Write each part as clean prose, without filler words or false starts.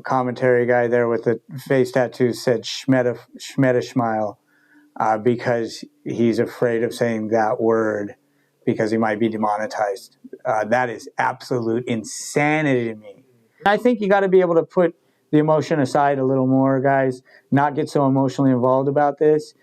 commentary guy there with the face tattoo said Schmettischmeil because he's afraid of saying that word because he might be demonetized. That is absolute insanity to me. I think you got to be able to put the emotion aside a little more, guys, not get so emotionally involved about this,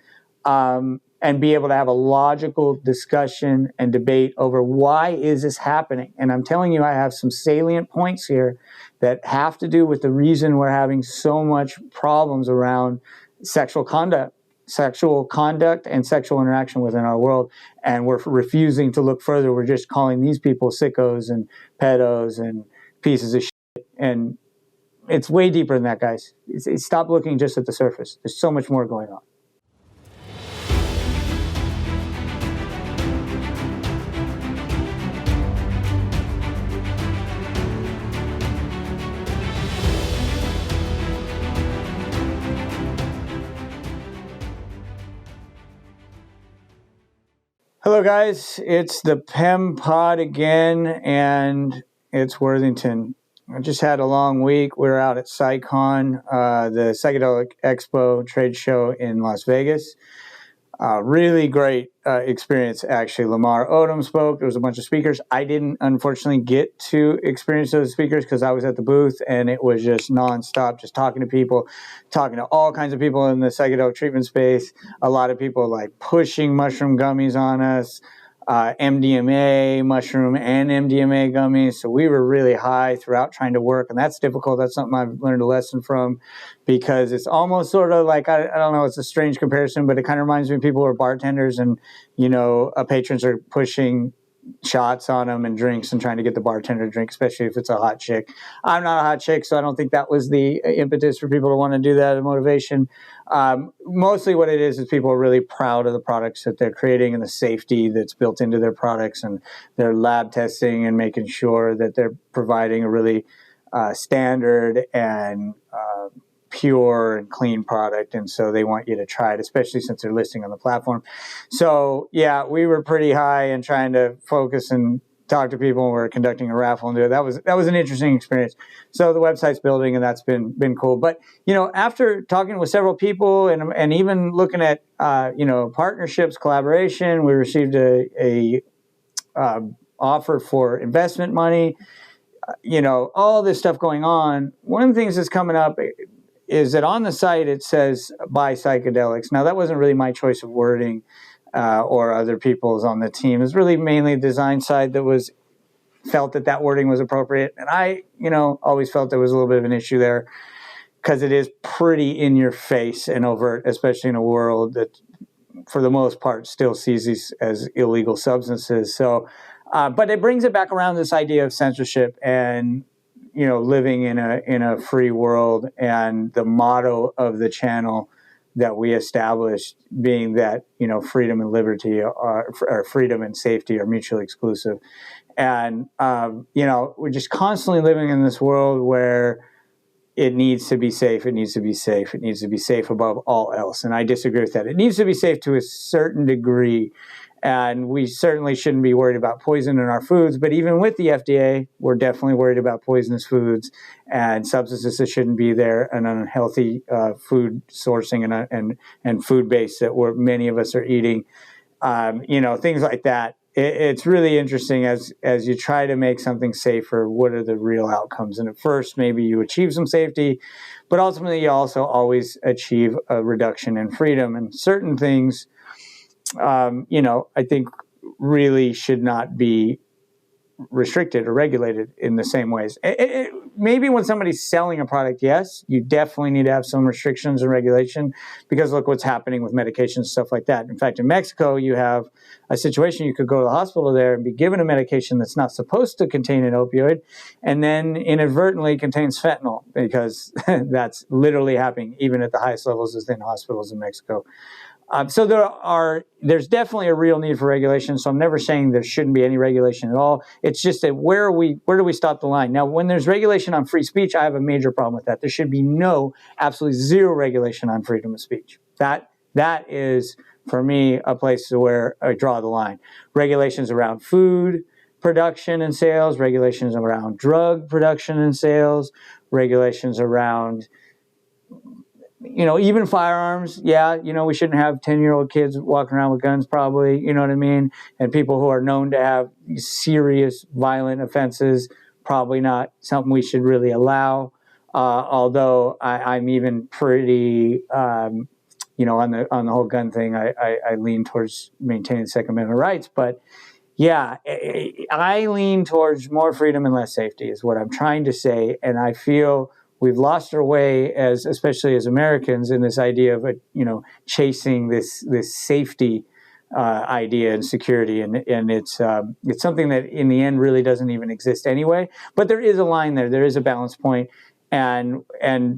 and be able to have a logical discussion and debate over why is this happening. And I'm telling you, I have some salient points here that have to do with the reason we're having so much problems around sexual conduct and sexual interaction within our world. And we're refusing to look further. We're just calling these people sickos and pedos and pieces of shit. And it's way deeper than that, guys. Stop looking just at the surface. There's so much more going on. Hello, guys. It's the PEMPod again, and it's Worthington. I just had a long week. We were out at PsyCon, the Psychedelic Expo trade show in Las Vegas. Really great experience, actually. Lamar Odom spoke. There was a bunch of speakers. I didn't, unfortunately, get to experience those speakers because I was at the booth, and it was just nonstop, just talking to people, talking to all kinds of people in the psychedelic treatment space. A lot of people like pushing mushroom gummies on us, MDMA, mushroom and MDMA gummies. So we were really high throughout trying to work, and that's difficult. That's something I've learned a lesson from, because it's almost sort of like, I don't know, it's a strange comparison, but it kind of reminds me of people who are bartenders and, patrons are pushing shots on them and drinks and trying to get the bartender to drink, especially if it's a hot chick. I'm not a hot chick, so I don't think that was the impetus for people to want to do that, a motivation. Mostly what it is people are really proud of the products that they're creating and the safety that's built into their products, and their lab testing and making sure that they're providing a really standard and pure and clean product. And so they want you to try it, especially since they're listing on the platform. So yeah, we were pretty high and trying to focus and talk to people, and we're conducting a raffle and do it. That was an interesting experience. So the website's building, and that's been cool. But after talking with several people and even looking at partnerships, collaboration, we received a offer for investment money. All this stuff going on. One of the things that's coming up is that on the site it says buy psychedelics. Now that wasn't really my choice of wording. Or other people's on the team. It's really mainly the design side that felt that wording was appropriate. And I, always felt there was a little bit of an issue there, because it is pretty in your face and overt, especially in a world that for the most part still sees these as illegal substances. So, but it brings it back around, this idea of censorship and, living in a free world, and the motto of the channel that we established being that, freedom and liberty or freedom and safety are mutually exclusive. And, we're just constantly living in this world where it needs to be safe. It needs to be safe. It needs to be safe above all else. And I disagree with that. It needs to be safe to a certain degree. And we certainly shouldn't be worried about poison in our foods. But even with the FDA, we're definitely worried about poisonous foods and substances that shouldn't be there, and unhealthy food sourcing and food base that many of us are eating. Things like that. It's really interesting as you try to make something safer, what are the real outcomes? And at first, maybe you achieve some safety, but ultimately you also always achieve a reduction in freedom. And certain things, I think really should not be restricted or regulated in the same ways. Maybe when somebody's selling a product, yes, you definitely need to have some restrictions and regulation, because look what's happening with medications, stuff like that. In fact, in Mexico, you have a situation, you could go to the hospital there and be given a medication that's not supposed to contain an opioid, and then inadvertently contains fentanyl, because that's literally happening even at the highest levels within hospitals in Mexico. So there's definitely a real need for regulation. So I'm never saying there shouldn't be any regulation at all. It's just that where do we stop the line? Now, when there's regulation on free speech, I have a major problem with that. There should be absolutely zero regulation on freedom of speech. That is, for me, a place where I draw the line. Regulations around food production and sales, regulations around drug production and sales, regulations around, even firearms. Yeah, we shouldn't have 10-year-old kids walking around with guns probably, you know what I mean? And people who are known to have serious violent offenses, probably not something we should really allow. Although I'm even pretty, on the whole gun thing, I lean towards maintaining Second Amendment rights. But yeah, I lean towards more freedom and less safety is what I'm trying to say. And I feel we've lost our way, especially as Americans, in this idea of chasing this safety idea and security, and it's something that in the end really doesn't even exist anyway. But there is a line there. There is a balance point, and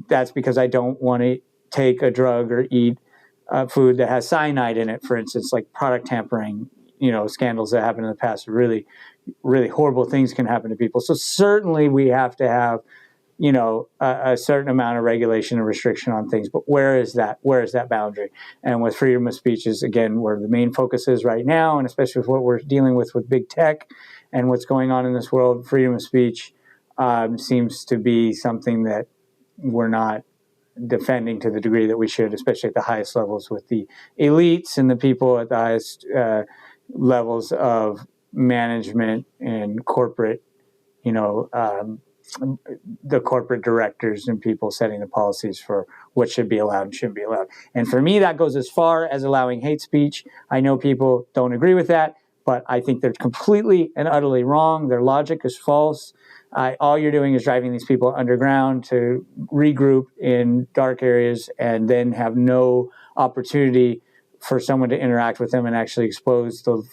that's because I don't want to take a drug or eat food that has cyanide in it, for instance, like product tampering. Scandals that happened in the past, really, really horrible things can happen to people. So certainly we have to have, a certain amount of regulation and restriction on things. But where is that? Where is that boundary? And with freedom of speech is, again, where the main focus is right now, and especially with what we're dealing with big tech and what's going on in this world, freedom of speech seems to be something that we're not defending to the degree that we should, especially at the highest levels with the elites and the people at the highest levels of management and corporate, the corporate directors and people setting the policies for what should be allowed and shouldn't be allowed. And for me, that goes as far as allowing hate speech. I know people don't agree with that, but I think they're completely and utterly wrong. Their logic is false. All you're doing is driving these people underground to regroup in dark areas and then have no opportunity for someone to interact with them and actually expose the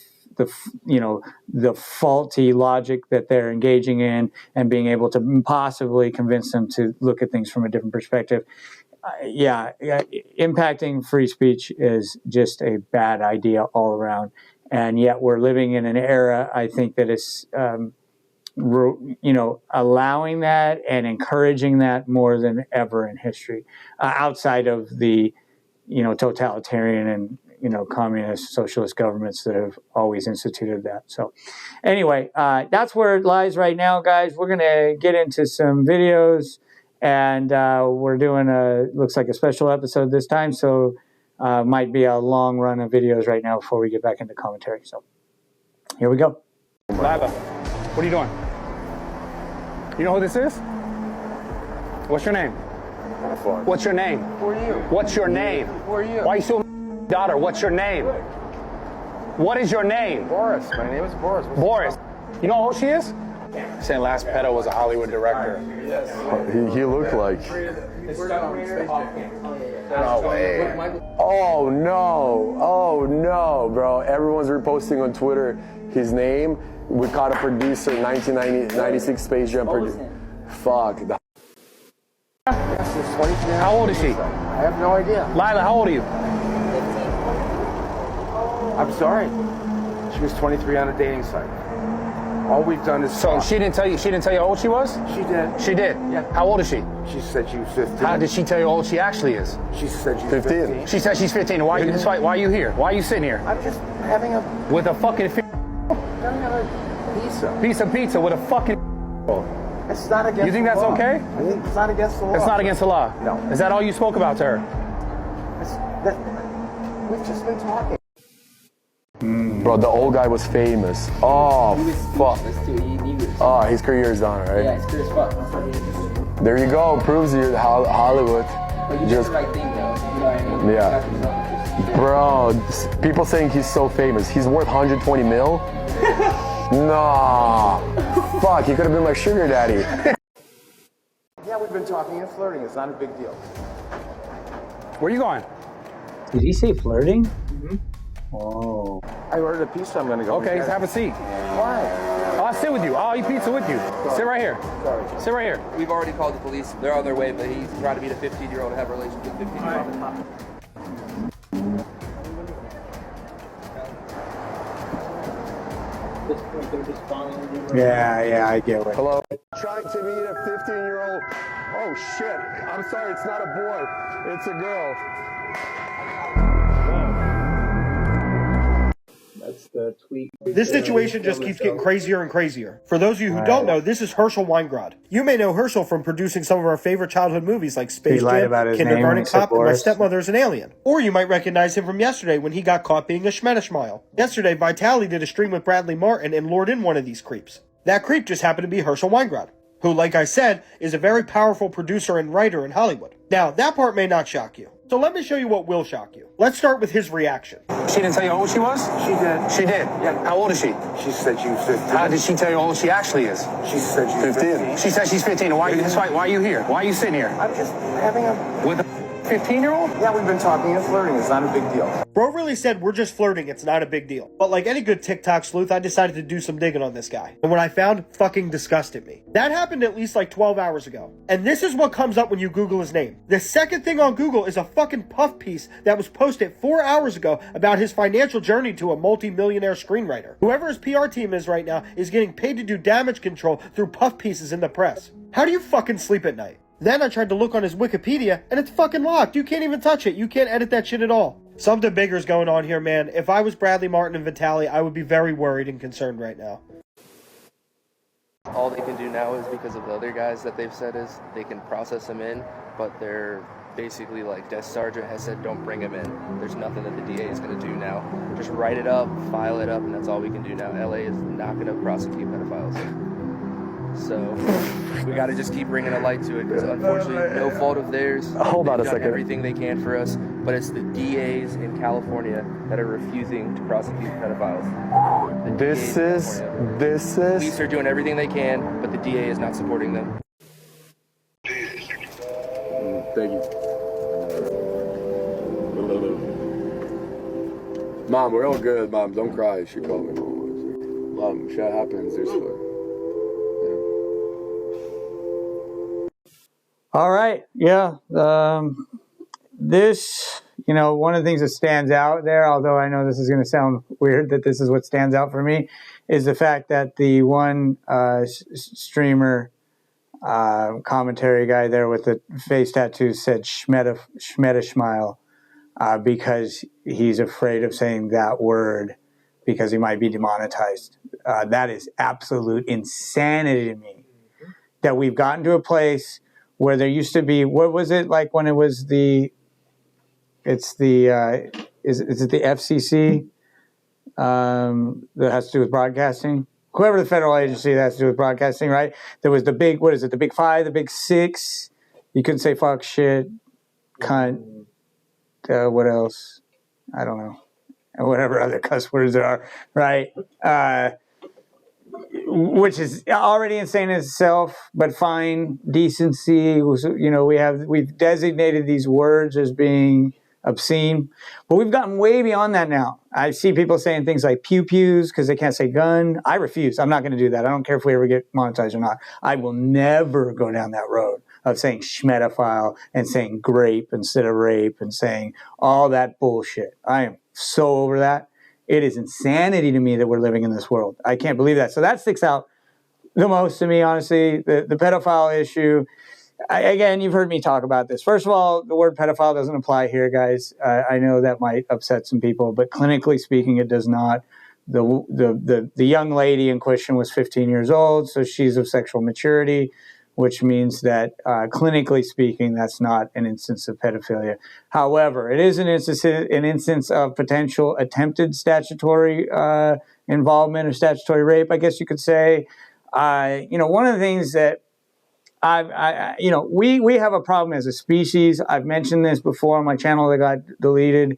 faulty logic that they're engaging in and being able to possibly convince them to look at things from a different perspective. Impacting free speech is just a bad idea all around. And yet we're living in an era, I think, that is, allowing that and encouraging that more than ever in history, outside of the, totalitarian and, communist, socialist governments that have always instituted that. So anyway, that's where it lies right now, guys. We're going to get into some videos, and we're doing looks like a special episode this time. So might be a long run of videos right now before we get back into commentary. So here we go. Lila, what are you doing? You know who this is? What's your name? What's your name? Who are you? What's your name? Who are you? Why are you so daughter? What's your name? What is your name? Boris. My name is Boris. Boris. You know how old she is? Saying last Pedo was a Hollywood director. Yes. He looked like. No way. Oh no, bro. Everyone's reposting on Twitter his name. We caught a producer, 1996 Space Jam producer. Fuck. Yes, it's 23. How old is she? I have no idea. Lila, how old are you? I'm sorry. She was 23 on a dating site. All we've done is So talk. she didn't tell you how old she was? She did. She did? Yeah. How old is she? She said she was 15. How did she tell you how old she actually is? She said she's 15. 15. She said she's 15. Why are you here? Why are you sitting here? I'm just having a With a fucking pizza. piece of pizza with a fucking. It's not against You think the that's law. okay? I think it's not against the law. It's not against the law? No. Is that all you spoke about to her? We've just been talking. Bro, the old guy was famous. Oh, fuck. Oh, his career is done, right? Yeah, his career's fucked. That's what he just. There you go. Proves you Hollywood. But you did the right thing, though. You know what I mean? Yeah. Bro, people saying he's so famous. He's worth 120 mil? Nah. Fuck, he could have been my sugar daddy. Yeah, we've been talking and flirting. It's not a big deal. Where are you going? Did he say flirting? Mm-hmm. Oh. I ordered a pizza. I'm gonna go. Okay, get it. have a seat. Why? I'll sit with you. I'll eat pizza with you. Sit right here. Sorry. Sit right here. We've already called the police. They're on their way, but he's trying to meet a 15-year-old to have a relationship with a 15-year-old. Yeah, I get it. Hello? Trying to meet a 15-year-old. Oh, shit. I'm sorry, it's not a boy. It's a girl. That's the tweet. This situation just keeps getting crazier and crazier. For those of you who don't know, this is Herschel Weingrod. You may know Herschel from producing some of our favorite childhood movies like Space Jam, Kindergarten Cop, and My Stepmother is an Alien. Or you might recognize him from yesterday when he got caught being a Schmettischmeil. Yesterday, Vitaly did a stream with Bradley Martin and lured in one of these creeps. That creep just happened to be Herschel Weingrod, who, like I said, is a very powerful producer and writer in Hollywood. Now, that part may not shock you. So let me show you what will shock you. Let's start with his reaction. She didn't tell you how old she was? She did. She did? Yeah. How old is she? She said she was 15. How did she tell you how old she actually is? She said she was 15. She said she's 15. Why are you here? Why are you sitting here? I'm just having a... With a 15-year-old? Yeah, we've been talking and flirting. It's not a big deal. Bro really said we're just flirting, it's not a big deal. But like any good TikTok sleuth, I decided to do some digging on this guy. And what I found fucking disgusted me. That happened at least like 12 hours ago. And this is what comes up when you Google his name. The second thing on Google is a fucking puff piece that was posted 4 hours ago about his financial journey to a multi-millionaire screenwriter. Whoever his PR team is right now is getting paid to do damage control through puff pieces in the press. How do you fucking sleep at night? Then I tried to look on his Wikipedia, and it's fucking locked. You can't even touch it. You can't edit that shit at all. Something bigger's going on here, man. If I was Bradley Martin and Vitaly, I would be very worried and concerned right now. All they can do now is because of the other guys that they've said is they can process him in, but they're basically like desk sergeant has said don't bring him in. There's nothing that the DA is going to do now. Just write it up, file it up, and that's all we can do now. LA is not going to prosecute pedophiles. So we got to just keep bringing a light to it because unfortunately no fault of theirs. Hold on a They've done second. everything they can for us, but it's the DAs in California that are refusing to prosecute pedophiles. Police are doing everything they can, but the DA is not supporting them. Thank you. Mom, we're all good. Mom, don't cry. She called me. Mom, shit happens. There's All right. Yeah. This, one of the things that stands out there, although I know this is going to sound weird that this is what stands out for me, is the fact that the one streamer commentary guy there with the face tattoo said Schmettischmeil because he's afraid of saying that word because he might be demonetized. That is absolute insanity to me that we've gotten to a place where there used to be, what was it like when it was is it the FCC that has to do with broadcasting? Whoever the federal agency that has to do with broadcasting, right? There was the big, what is it, the big 5, the big 6? You couldn't say fuck, shit, cunt, what else? I don't know. And whatever other cuss words there are, right? Which is already insane in itself, but fine. Decency, we've designated these words as being obscene, but we've gotten way beyond that now. I see people saying things like pew-pews because they can't say gun. I refuse. I'm not going to do that. I don't care if we ever get monetized or not. I will never go down that road of saying schmetaphile and saying grape instead of rape and saying all that bullshit. I am so over that. It is insanity to me that we're living in this world. I can't believe that. So that sticks out the most to me, honestly. The pedophile issue. Again, you've heard me talk about this. First of all, the word pedophile doesn't apply here, guys. I know that might upset some people, but clinically speaking, it does not. The young lady in question was 15 years old, so she's of sexual maturity, which means that clinically speaking, that's not an instance of pedophilia. However, it is an instance of potential attempted statutory involvement or statutory rape, I guess you could say. One of the things that we have a problem as a species. I've mentioned this before on my channel that got deleted,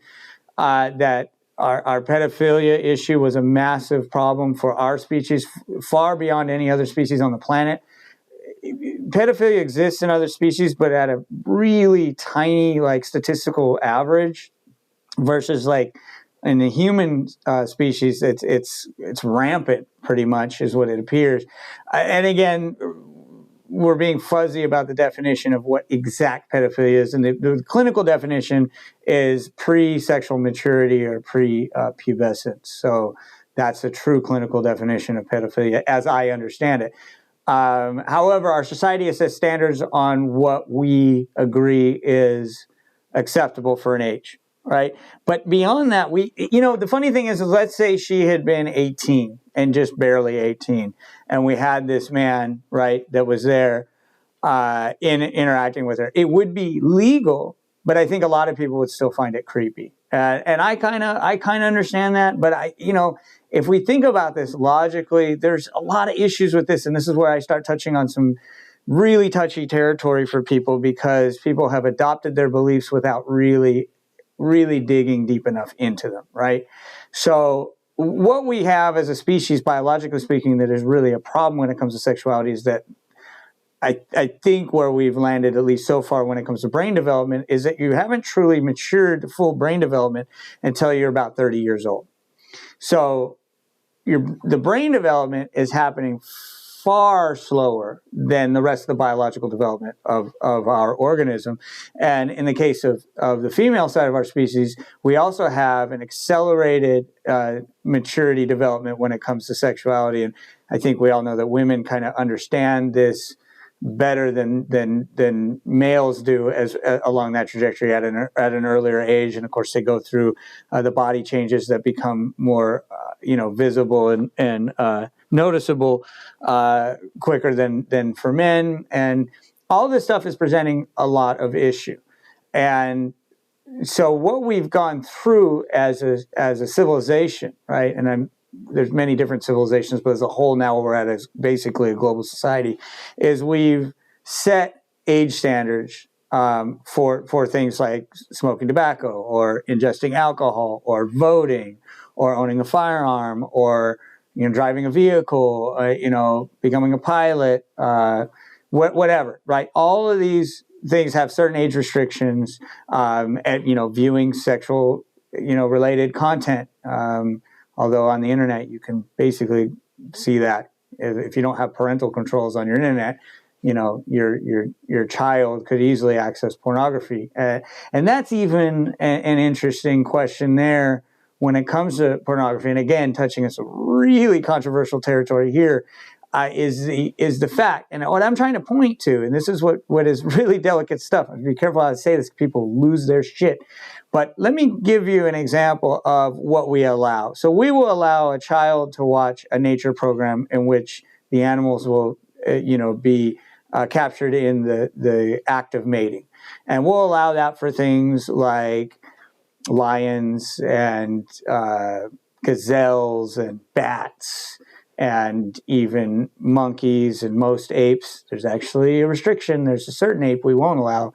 that our pedophilia issue was a massive problem for our species, far beyond any other species on the planet. Pedophilia exists in other species, but at a really tiny, statistical average, versus in the human species, it's rampant, pretty much, is what it appears. And again, we're being fuzzy about the definition of what exact pedophilia is, and the clinical definition is pre-sexual maturity or pre-pubescence. So that's a true clinical definition of pedophilia, as I understand it. However, our society has set standards on what we agree is acceptable for an age. right? But beyond that, the funny thing is let's say she had been 18 and just barely 18, and we had this man, right, that was there interacting with her. It would be legal, but I think a lot of people would still find it creepy. And I kind of understand that, but if we think about this logically, there's a lot of issues with this, and this is where I start touching on some really touchy territory for people, because people have adopted their beliefs without really digging deep enough into them, right? So what we have as a species, biologically speaking, that is really a problem when it comes to sexuality is that I think where we've landed, at least so far when it comes to brain development, is that you haven't truly matured to full brain development until you're about 30 years old. So the brain development is happening far slower than the rest of the biological development of our organism. And in the case of the female side of our species, we also have an accelerated maturity development when it comes to sexuality. And I think we all know that women kind of understand this better than males do as along that trajectory at an earlier age, and of course they go through the body changes that become more visible and noticeable quicker than for men, and all this stuff is presenting a lot of issue. And so what we've gone through as a civilization, right? And there's many different civilizations, but as a whole now we're at basically a global society, is we've set age standards for things like smoking tobacco or ingesting alcohol or voting or owning a firearm or driving a vehicle, becoming a pilot, whatever, right? All of these things have certain age restrictions, and viewing sexual related content. Although on the internet, you can basically see that if you don't have parental controls on your internet, your child could easily access pornography. And that's even an interesting question there when it comes to pornography. And again, touching on some really controversial territory here, is the fact. And what I'm trying to point to, and this is what is really delicate stuff. Be careful how I say this, people lose their shit. But let me give you an example of what we allow. So we will allow a child to watch a nature program in which the animals will, be captured in the act of mating. And we'll allow that for things like lions and gazelles and bats and even monkeys and most apes. There's actually a restriction. There's a certain ape we won't allow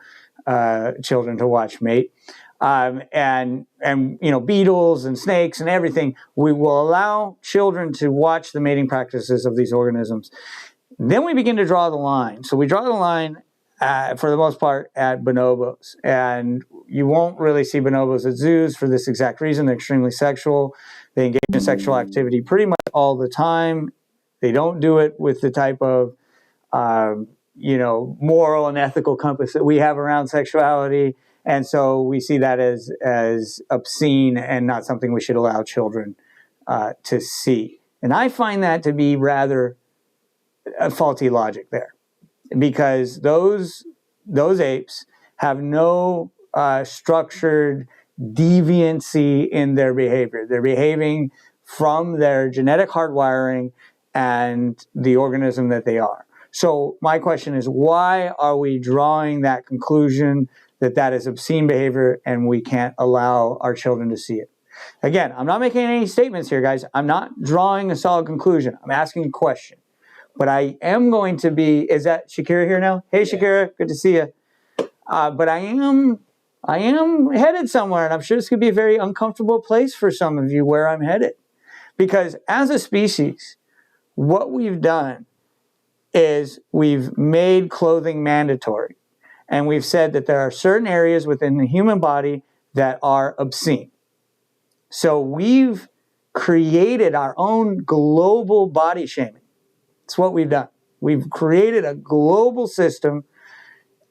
children to watch mate. And beetles and snakes and everything. We will allow children to watch the mating practices of these organisms. Then we begin to draw the line. So we draw the line, for the most part, at bonobos. And you won't really see bonobos at zoos for this exact reason. They're extremely sexual. They engage in sexual activity pretty much all the time. They don't do it with the type of moral and ethical compass that we have around sexuality. And so we see that as obscene and not something we should allow children to see. And I find that to be rather a faulty logic there, because those apes have no structured deviancy in their behavior. They're behaving from their genetic hardwiring and the organism that they are. So my question is, why are we drawing that conclusion that is obscene behavior and we can't allow our children to see it? Again, I'm not making any statements here, guys. I'm not drawing a solid conclusion. I'm asking a question. But I am going to be, is that Shakira here now? Hey, Shakira, good to see you. But I am headed somewhere, and I'm sure this could be a very uncomfortable place for some of you where I'm headed. Because as a species, what we've done is we've made clothing mandatory. And we've said that there are certain areas within the human body that are obscene. So we've created our own global body shaming. That's what we've done. We've created a global system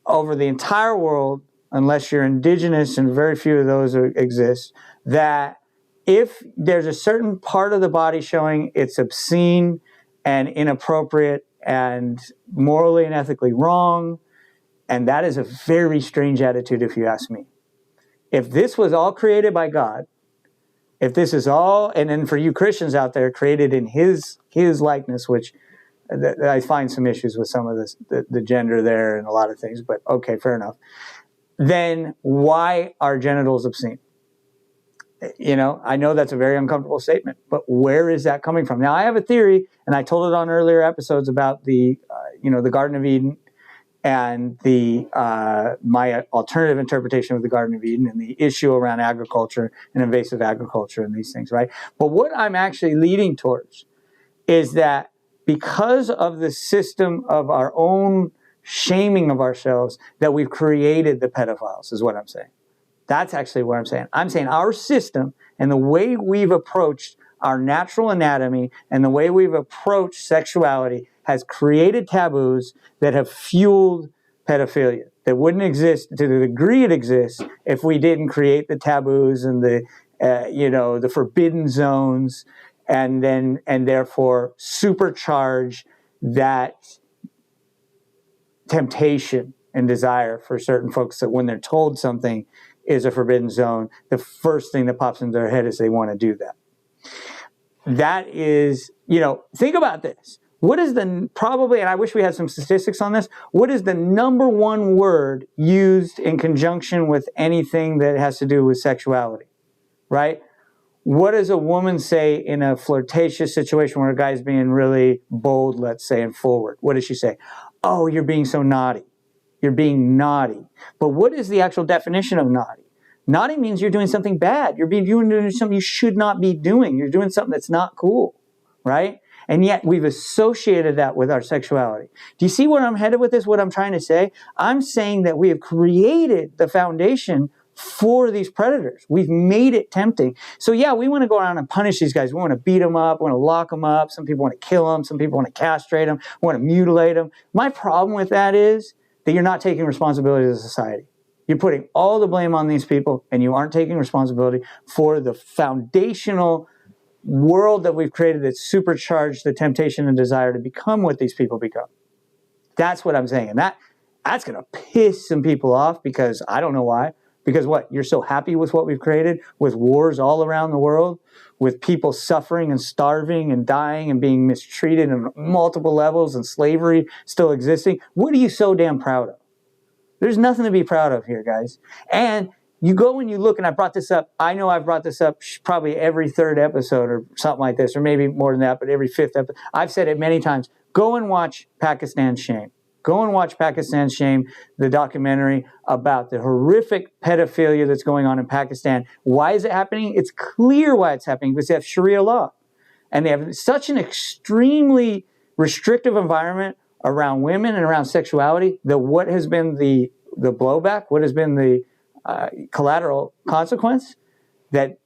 over the entire world, unless you're indigenous, and very few of those exist, that if there's a certain part of the body showing it's obscene and inappropriate and morally and ethically wrong, and that is a very strange attitude if you ask me. If this was all created by God, if this is all, and then for you Christians out there, created in his likeness, which I find some issues with some of this, the gender there and a lot of things, but okay, fair enough. Then why are genitals obscene? I know that's a very uncomfortable statement, but where is that coming from? Now, I have a theory, and I told it on earlier episodes about the Garden of Eden and my alternative interpretation of the Garden of Eden and the issue around agriculture and invasive agriculture and these things, right? But what I'm actually leading towards is that because of the system of our own shaming of ourselves, that we've created the pedophiles, is what I'm saying. That's actually what I'm saying. I'm saying our system and the way we've approached our natural anatomy and the way we've approached sexuality has created taboos that have fueled pedophilia that wouldn't exist to the degree it exists if we didn't create the taboos and the forbidden zones and therefore supercharge that temptation and desire for certain folks that when they're told something is a forbidden zone, the first thing that pops into their head is they want to do that. That is, think about this. What is probably, and I wish we had some statistics on this, what is the number one word used in conjunction with anything that has to do with sexuality, right? What does a woman say in a flirtatious situation where a guy's being really bold, let's say, and forward? What does she say? Oh, you're being so naughty. You're being naughty. But what is the actual definition of naughty? Naughty means you're doing something bad. You're doing something you should not be doing. You're doing something that's not cool, right? And yet we've associated that with our sexuality. Do you see where I'm headed with this, what I'm trying to say? I'm saying that we have created the foundation for these predators. We've made it tempting. So yeah, we want to go around and punish these guys. We want to beat them up. We want to lock them up. Some people want to kill them. Some people want to castrate them. We want to mutilate them. My problem with that is that you're not taking responsibility as a society. You're putting all the blame on these people, and you aren't taking responsibility for the foundational world that we've created that supercharged the temptation and desire to become what these people become. That's what I'm saying. And that's going to piss some people off because I don't know why. Because what? You're so happy with what we've created, with wars all around the world, with people suffering and starving and dying and being mistreated on multiple levels and slavery still existing. What are you so damn proud of? There's nothing to be proud of here, guys. And you go and you look, and I brought this up. I know I've brought this up probably every third episode or something like this, or maybe more than that, but every fifth episode. I've said it many times. Go and watch Pakistan's Shame. Go and watch Pakistan's Shame, the documentary about the horrific pedophilia that's going on in Pakistan. Why is it happening? It's clear why it's happening, because they have Sharia law. And they have such an extremely restrictive environment around women and around sexuality that what has been the blowback, what has been the collateral consequence, that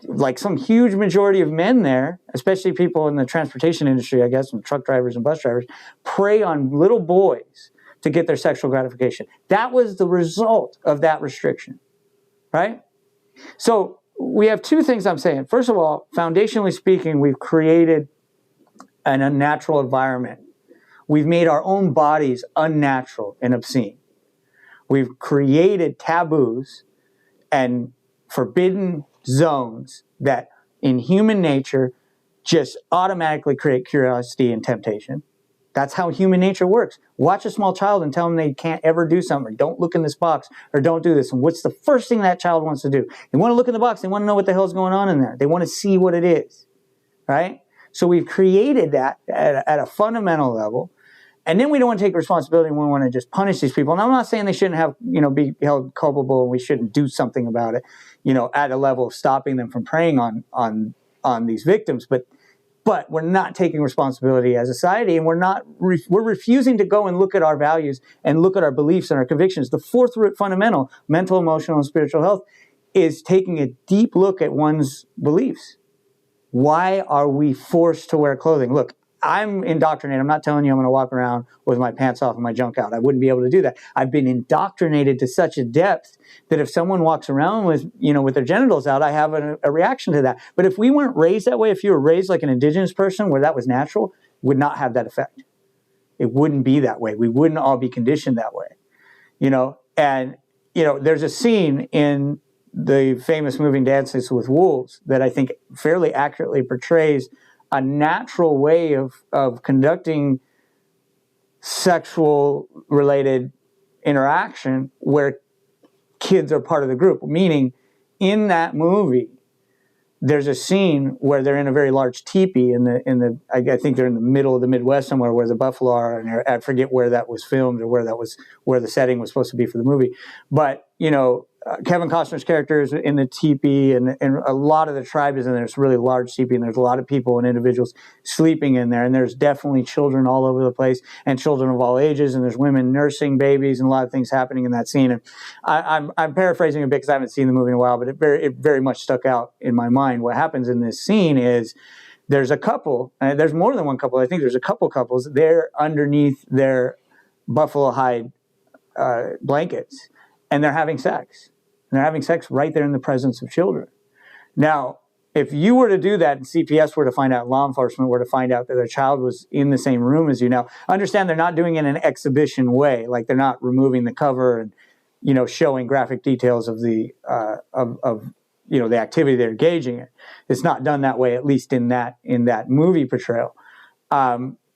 like some huge majority of men there, especially people in the transportation industry, I guess, and truck drivers and bus drivers, prey on little boys to get their sexual gratification. That was the result of that restriction, right? So we have two things I'm saying. First of all, foundationally speaking, we've created an unnatural environment. We've made our own bodies unnatural and obscene. We've created taboos and forbidden zones that in human nature just automatically create curiosity and temptation. That's how human nature works. Watch a small child and tell them they can't ever do something, or don't look in this box, or don't do this. And what's the first thing that child wants to do? They want to look in the box. They want to know what the hell's going on in there. They want to see what it is, right? So we've created that at a fundamental level. And then we don't want to take responsibility, and we want to just punish these people. And I'm not saying they shouldn't have, be held culpable, and we shouldn't do something about it, at a level of stopping them from preying on these victims. But we're not taking responsibility as a society, and we're refusing to go and look at our values and look at our beliefs and our convictions. The fourth root fundamental, mental, emotional, and spiritual health, is taking a deep look at one's beliefs. Why are we forced to wear clothing? Look, I'm indoctrinated. I'm not telling you I'm going to walk around with my pants off and my junk out. I wouldn't be able to do that. I've been indoctrinated to such a depth that if someone walks around with their genitals out, I have a reaction to that. But if we weren't raised that way, if you were raised like an indigenous person where that was natural, it would not have that effect. It wouldn't be that way. We wouldn't all be conditioned that way, and there's a scene in the famous movie Dances with Wolves that I think fairly accurately portrays a natural way of conducting sexual related interaction where kids are part of the group. Meaning, in that movie, there's a scene where they're in a very large teepee I think they're in the middle of the Midwest somewhere where the buffalo are, and I forget where that was filmed or where the setting was supposed to be for the movie. But Kevin Costner's character is in the teepee, and a lot of the tribe is in there. It's a really large teepee, and there's a lot of people and individuals sleeping in there, and there's definitely children all over the place, and children of all ages, and there's women nursing babies, and a lot of things happening in that scene. And I'm paraphrasing a bit because I haven't seen the movie in a while, but it very much stuck out in my mind. What happens in this scene is there's a couple, and there's more than one couple. I think there's a couple couples. They're underneath their buffalo hide blankets, and they're having sex. And they're having sex right there in the presence of children. Now, if you were to do that and CPS were to find out, law enforcement were to find out that a child was in the same room as you, now, understand they're not doing it in an exhibition way. Like, they're not removing the cover and, showing graphic details of the the activity they're engaging in. It's not done that way, at least in that movie portrayal.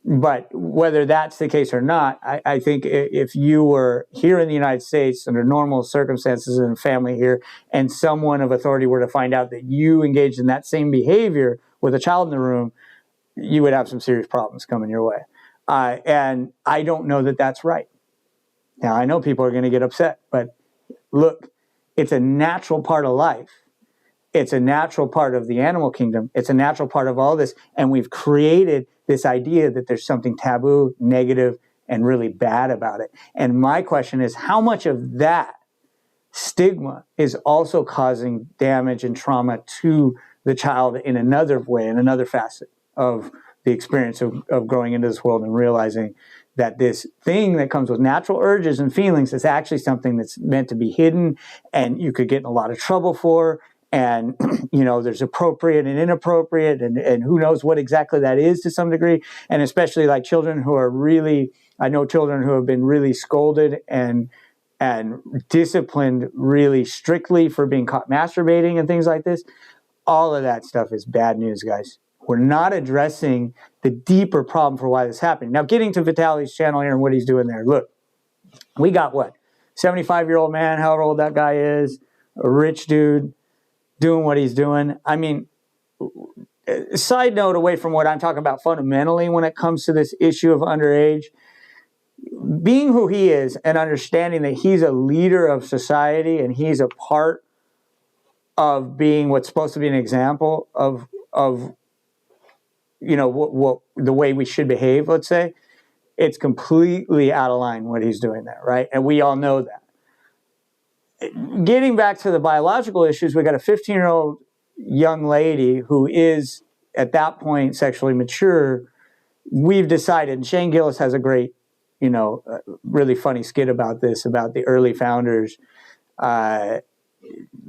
But whether that's the case or not, I think if you were here in the United States under normal circumstances in a family here, and someone of authority were to find out that you engaged in that same behavior with a child in the room, you would have some serious problems coming your way. And I don't know that that's right. Now, I know people are going to get upset, but look, it's a natural part of life. It's a natural part of the animal kingdom. It's a natural part of all this. And we've created this idea that there's something taboo, negative, and really bad about it. And my question is, how much of that stigma is also causing damage and trauma to the child in another way, in another facet of the experience of growing into this world and realizing that this thing that comes with natural urges and feelings is actually something that's meant to be hidden, and you could get in a lot of trouble for. And, there's appropriate and inappropriate, and who knows what exactly that is to some degree. And especially like children who are I know children who have been really scolded and disciplined really strictly for being caught masturbating and things like this. All of that stuff is bad news, guys. We're not addressing the deeper problem for why this happened. Now, getting to Vitaly's channel here and what he's doing there. Look, we got 75-year-old man, however old that guy is, a rich dude, doing what he's doing. I mean, side note away from what I'm talking about fundamentally when it comes to this issue of underage, being who he is and understanding that he's a leader of society and he's a part of being what's supposed to be an example of what the way we should behave, let's say, it's completely out of line what he's doing there, right? And we all know that. Getting back to the biological issues, we got a 15-year-old young lady who is, at that point, sexually mature. We've decided, and Shane Gillis has a great, really funny skit about this, about the early founders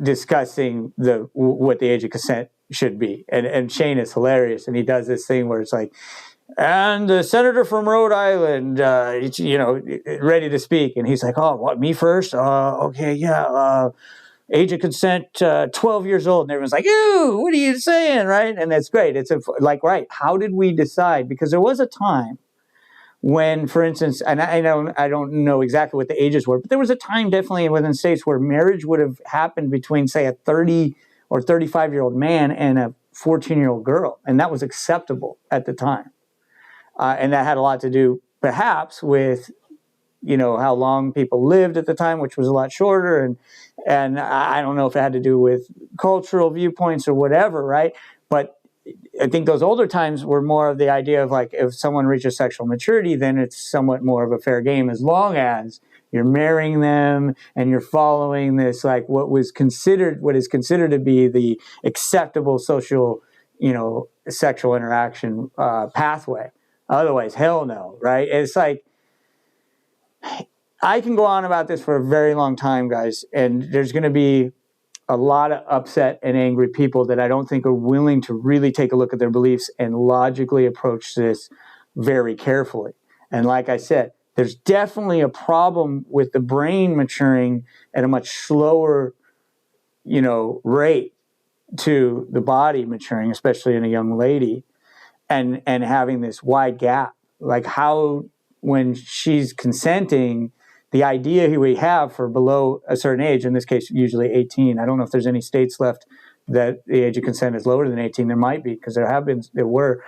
discussing what the age of consent should be. And Shane is hilarious, and he does this thing where it's like, and the senator from Rhode Island, ready to speak. And he's like, oh, what, me first? Okay, yeah. Age of consent, 12 years old. And everyone's like, ew, what are you saying, right? And that's great. It's right, how did we decide? Because there was a time when, for instance, and I don't know exactly what the ages were, but there was a time definitely within states where marriage would have happened between, say, a 30 or 35-year-old man and a 14-year-old girl. And that was acceptable at the time. And that had a lot to do, perhaps, with, how long people lived at the time, which was a lot shorter. And I don't know if it had to do with cultural viewpoints or whatever, right? But I think those older times were more of the idea of, like, if someone reaches sexual maturity, then it's somewhat more of a fair game, as long as you're marrying them and you're following this, like, what is considered to be the acceptable social, sexual interaction pathway. Otherwise, hell no, right? It's like, I can go on about this for a very long time, guys, and there's going to be a lot of upset and angry people that I don't think are willing to really take a look at their beliefs and logically approach this very carefully. And like I said, There's definitely a problem with the brain maturing at a much slower, rate to the body maturing, especially in a young lady, and having this wide gap. Like how, when she's consenting, the idea we have for below a certain age, in this case, usually 18. I don't know if there's any states left that the age of consent is lower than 18. There might be, because there were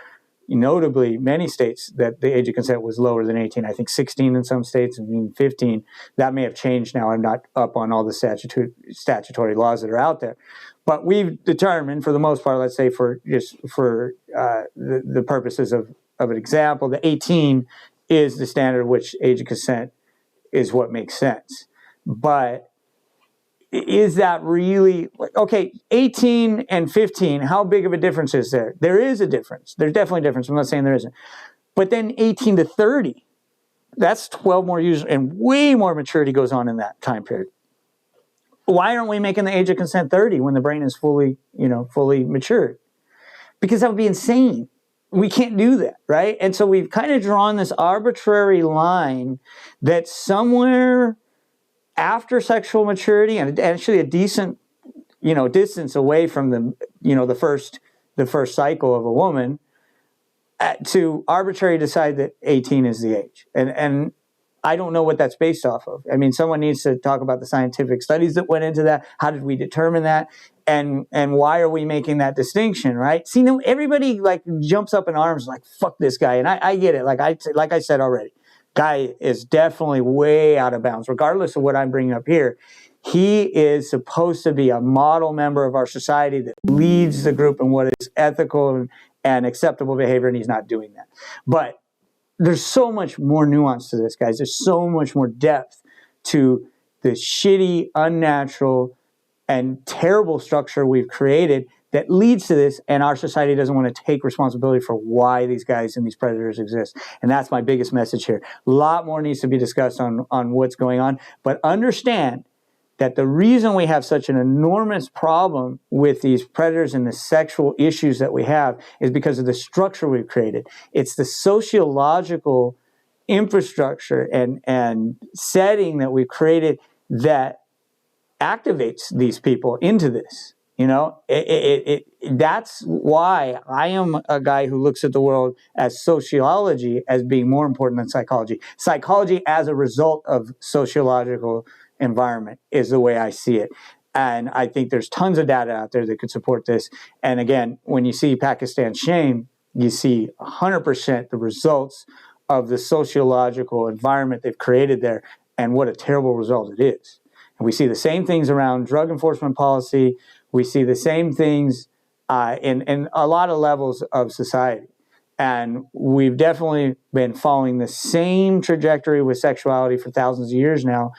notably many states that the age of consent was lower than 18. I think 16 in some states and even 15. That may have changed now. I'm not up on all the statutory laws that are out there. But we've determined, for the most part, let's say for the purposes of an example, that 18 is the standard at which age of consent is what makes sense. But is that really, okay, 18 and 15, how big of a difference is there? There is a difference. There's definitely a difference. I'm not saying there isn't. But then 18 to 30, that's 12 more years, and way more maturity goes on in that time period. Why aren't we making the age of consent 30 when the brain is fully matured? Because that would be insane. We can't do that, right? And so we've kind of drawn this arbitrary line that somewhere after sexual maturity, and actually a decent, distance away from the first cycle of a woman, to arbitrarily decide that 18 is the age. And I don't know what that's based off of. I mean, someone needs to talk about the scientific studies that went into that. How did we determine that? And why are we making that distinction, right? See, no, everybody jumps up in arms like, fuck this guy. And I get it. Like I said already, guy is definitely way out of bounds, regardless of what I'm bringing up here. He is supposed to be a model member of our society that leads the group in what is ethical and acceptable behavior, and he's not doing that. But there's so much more nuance to this, guys. There's so much more depth to the shitty, unnatural, and terrible structure we've created that leads to this, and our society doesn't want to take responsibility for why these guys and these predators exist. And that's my biggest message here. A lot more needs to be discussed on what's going on, but understand that the reason we have such an enormous problem with these predators and the sexual issues that we have is because of the structure we've created. It's the sociological infrastructure and setting that we've created that activates these people into this. That's why I am a guy who looks at the world as sociology as being more important than psychology. Psychology as a result of sociological environment is the way I see it. And I think there's tons of data out there that could support this. And again, when you see Pakistan's shame, you see 100% the results of the sociological environment they've created there, and what a terrible result it is. And we see the same things around drug enforcement policy. We see the same things in a lot of levels of society. And we've definitely been following the same trajectory with sexuality for thousands of years now.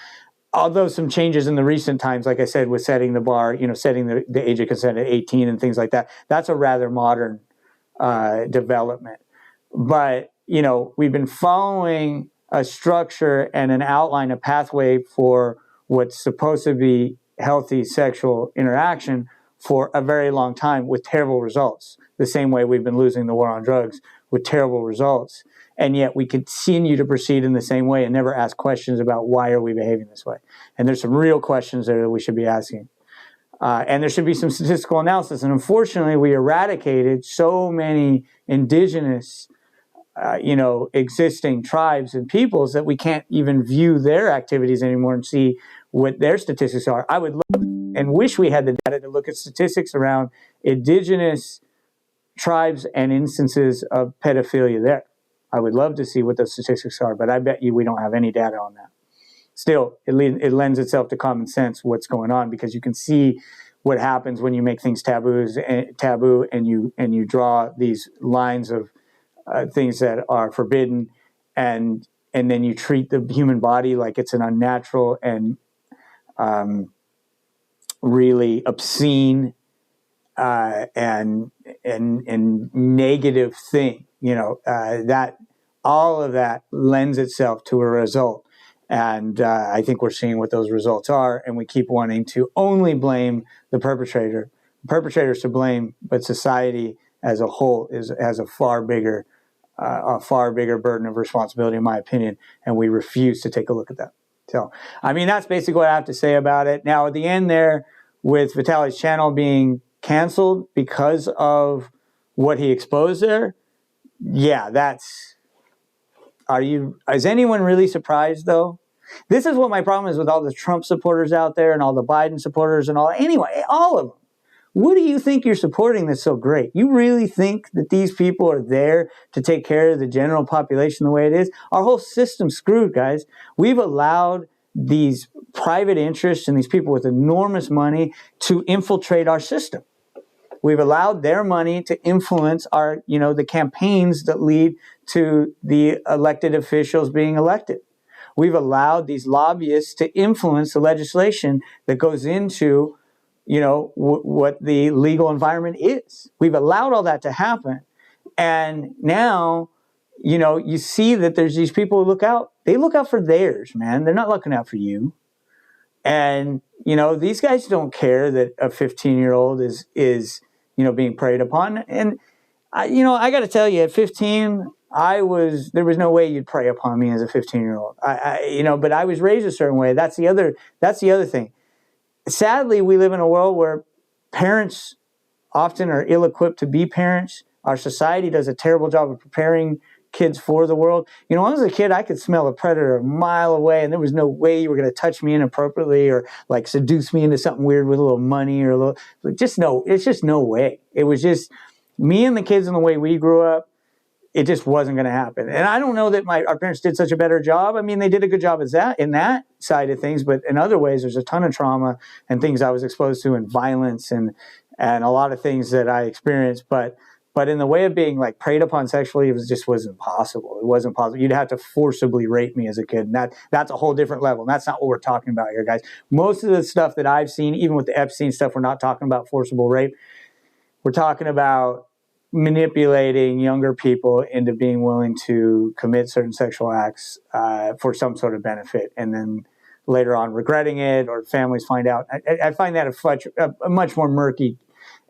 Although some changes in the recent times, like I said, with setting the bar, setting the age of consent at 18 and things like that, that's a rather modern development. But, we've been following a structure and an outline, a pathway for what's supposed to be healthy sexual interaction for a very long time with terrible results. The same way we've been losing the war on drugs with terrible results. And yet we continue to proceed in the same way and never ask questions about why are we behaving this way. And there's some real questions there that we should be asking. And there should be some statistical analysis. And unfortunately, we eradicated so many indigenous, existing tribes and peoples that we can't even view their activities anymore and see what their statistics are. I would love and wish we had the data to look at statistics around indigenous tribes and instances of pedophilia there. I would love to see what those statistics are, but I bet you we don't have any data on that. Still, it lends itself to common sense what's going on, because you can see what happens when you make things taboo and you draw these lines of things that are forbidden, and then you treat the human body like it's an unnatural and really obscene and negative thing. That all of that lends itself to a result. And I think we're seeing what those results are, and we keep wanting to only blame the perpetrator. The perpetrator's to blame, but society as a whole has a far bigger a far bigger burden of responsibility, in my opinion, and we refuse to take a look at that. So, I mean, that's basically what I have to say about it. Now, at the end there, with Vitaly's channel being canceled because of what he exposed there, yeah, is anyone really surprised, though? This is what my problem is with all the Trump supporters out there and all the Biden supporters and all of them. What do you think you're supporting that's so great? You really think that these people are there to take care of the general population the way it is? Our whole system's screwed, guys. We've allowed these private interests and these people with enormous money to infiltrate our system. We've allowed their money to influence the campaigns that lead to the elected officials being elected. We've allowed these lobbyists to influence the legislation that goes into what the legal environment is. We've allowed all that to happen. And now, you see that there's these people who they look out for theirs, man. They're not looking out for you. And, these guys don't care that a 15-year-old is being preyed upon. And, I got to tell you, at 15, there was no way you'd prey upon me as a 15-year-old. But I was raised a certain way. That's the other thing. Sadly, we live in a world where parents often are ill-equipped to be parents. Our society does a terrible job of preparing kids for the world. When I was a kid, I could smell a predator a mile away, and there was no way you were going to touch me inappropriately or like seduce me into something weird with a little money or it's just no way. It was just me and the kids and the way we grew up. It just wasn't going to happen. And I don't know that our parents did such a better job. I mean, they did a good job in that side of things, but in other ways, there's a ton of trauma and things I was exposed to and violence and a lot of things that I experienced. But in the way of being like preyed upon sexually, just wasn't possible. It wasn't possible. You'd have to forcibly rape me as a kid. And that's a whole different level. And that's not what we're talking about here, guys. Most of the stuff that I've seen, even with the Epstein stuff, we're not talking about forcible rape. We're talking about manipulating younger people into being willing to commit certain sexual acts for some sort of benefit, and then later on regretting it, or families find out. I find that a much more murky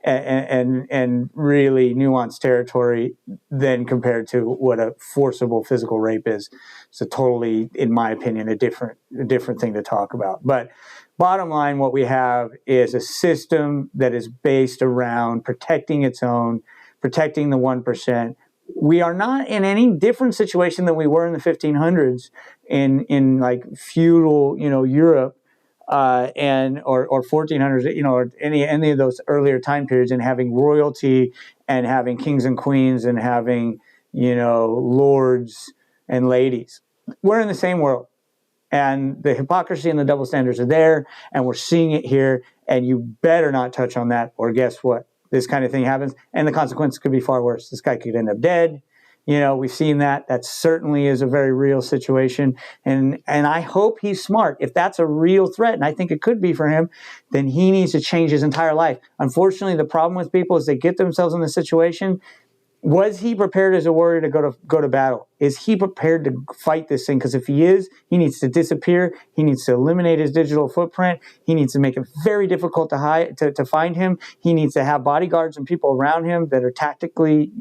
and really nuanced territory than compared to what a forcible physical rape is. It's a totally, in my opinion, a different thing to talk about. But bottom line, what we have is a system that is based around protecting its own, protecting the 1%. We are not in any different situation than we were in the 1500s in like feudal, Europe, or 1400s, or any of those earlier time periods, and having royalty and having kings and queens and having, lords and ladies. We're in the same world. And the hypocrisy and the double standards are there, and we're seeing it here, and you better not touch on that, or guess what? This kind of thing happens, and the consequences could be far worse. This guy could end up dead. We've seen that. That certainly is a very real situation, and I hope he's smart. If that's a real threat, and I think it could be for him, then he needs to change his entire life. Unfortunately, the problem with people is they get themselves in this situation. Was he prepared as a warrior to go to battle? Is he prepared to fight this thing? Because if he is, he needs to disappear. He needs to eliminate his digital footprint. He needs to make it very difficult to find him. He needs to have bodyguards and people around him that are tactically,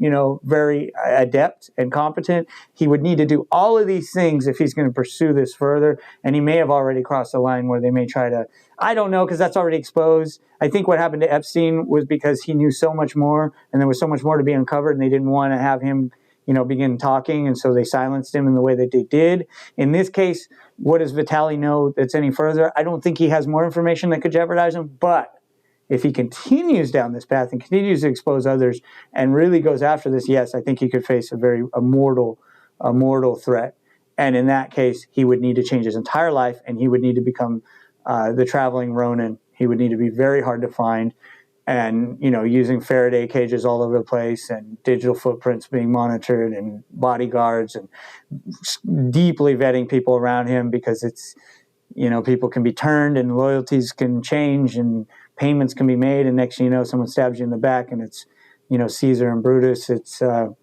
very adept and competent. He would need to do all of these things if he's going to pursue this further. And he may have already crossed the line where they may try to, I don't know, because that's already exposed. I think what happened to Epstein was because he knew so much more, and there was so much more to be uncovered, and they didn't want to have him, begin talking, and so they silenced him in the way that they did. In this case, what does Vitaly know that's any further? I don't think he has more information that could jeopardize him, but if he continues down this path and continues to expose others and really goes after this, yes, I think he could face a mortal threat. And in that case, he would need to change his entire life, and he would need to become the traveling Ronin. He would need to be very hard to find, and using Faraday cages all over the place, and digital footprints being monitored, and bodyguards, and deeply vetting people around him, because it's people can be turned and loyalties can change and payments can be made, and next thing you know, someone stabs you in the back, and it's Caesar and Brutus. It's a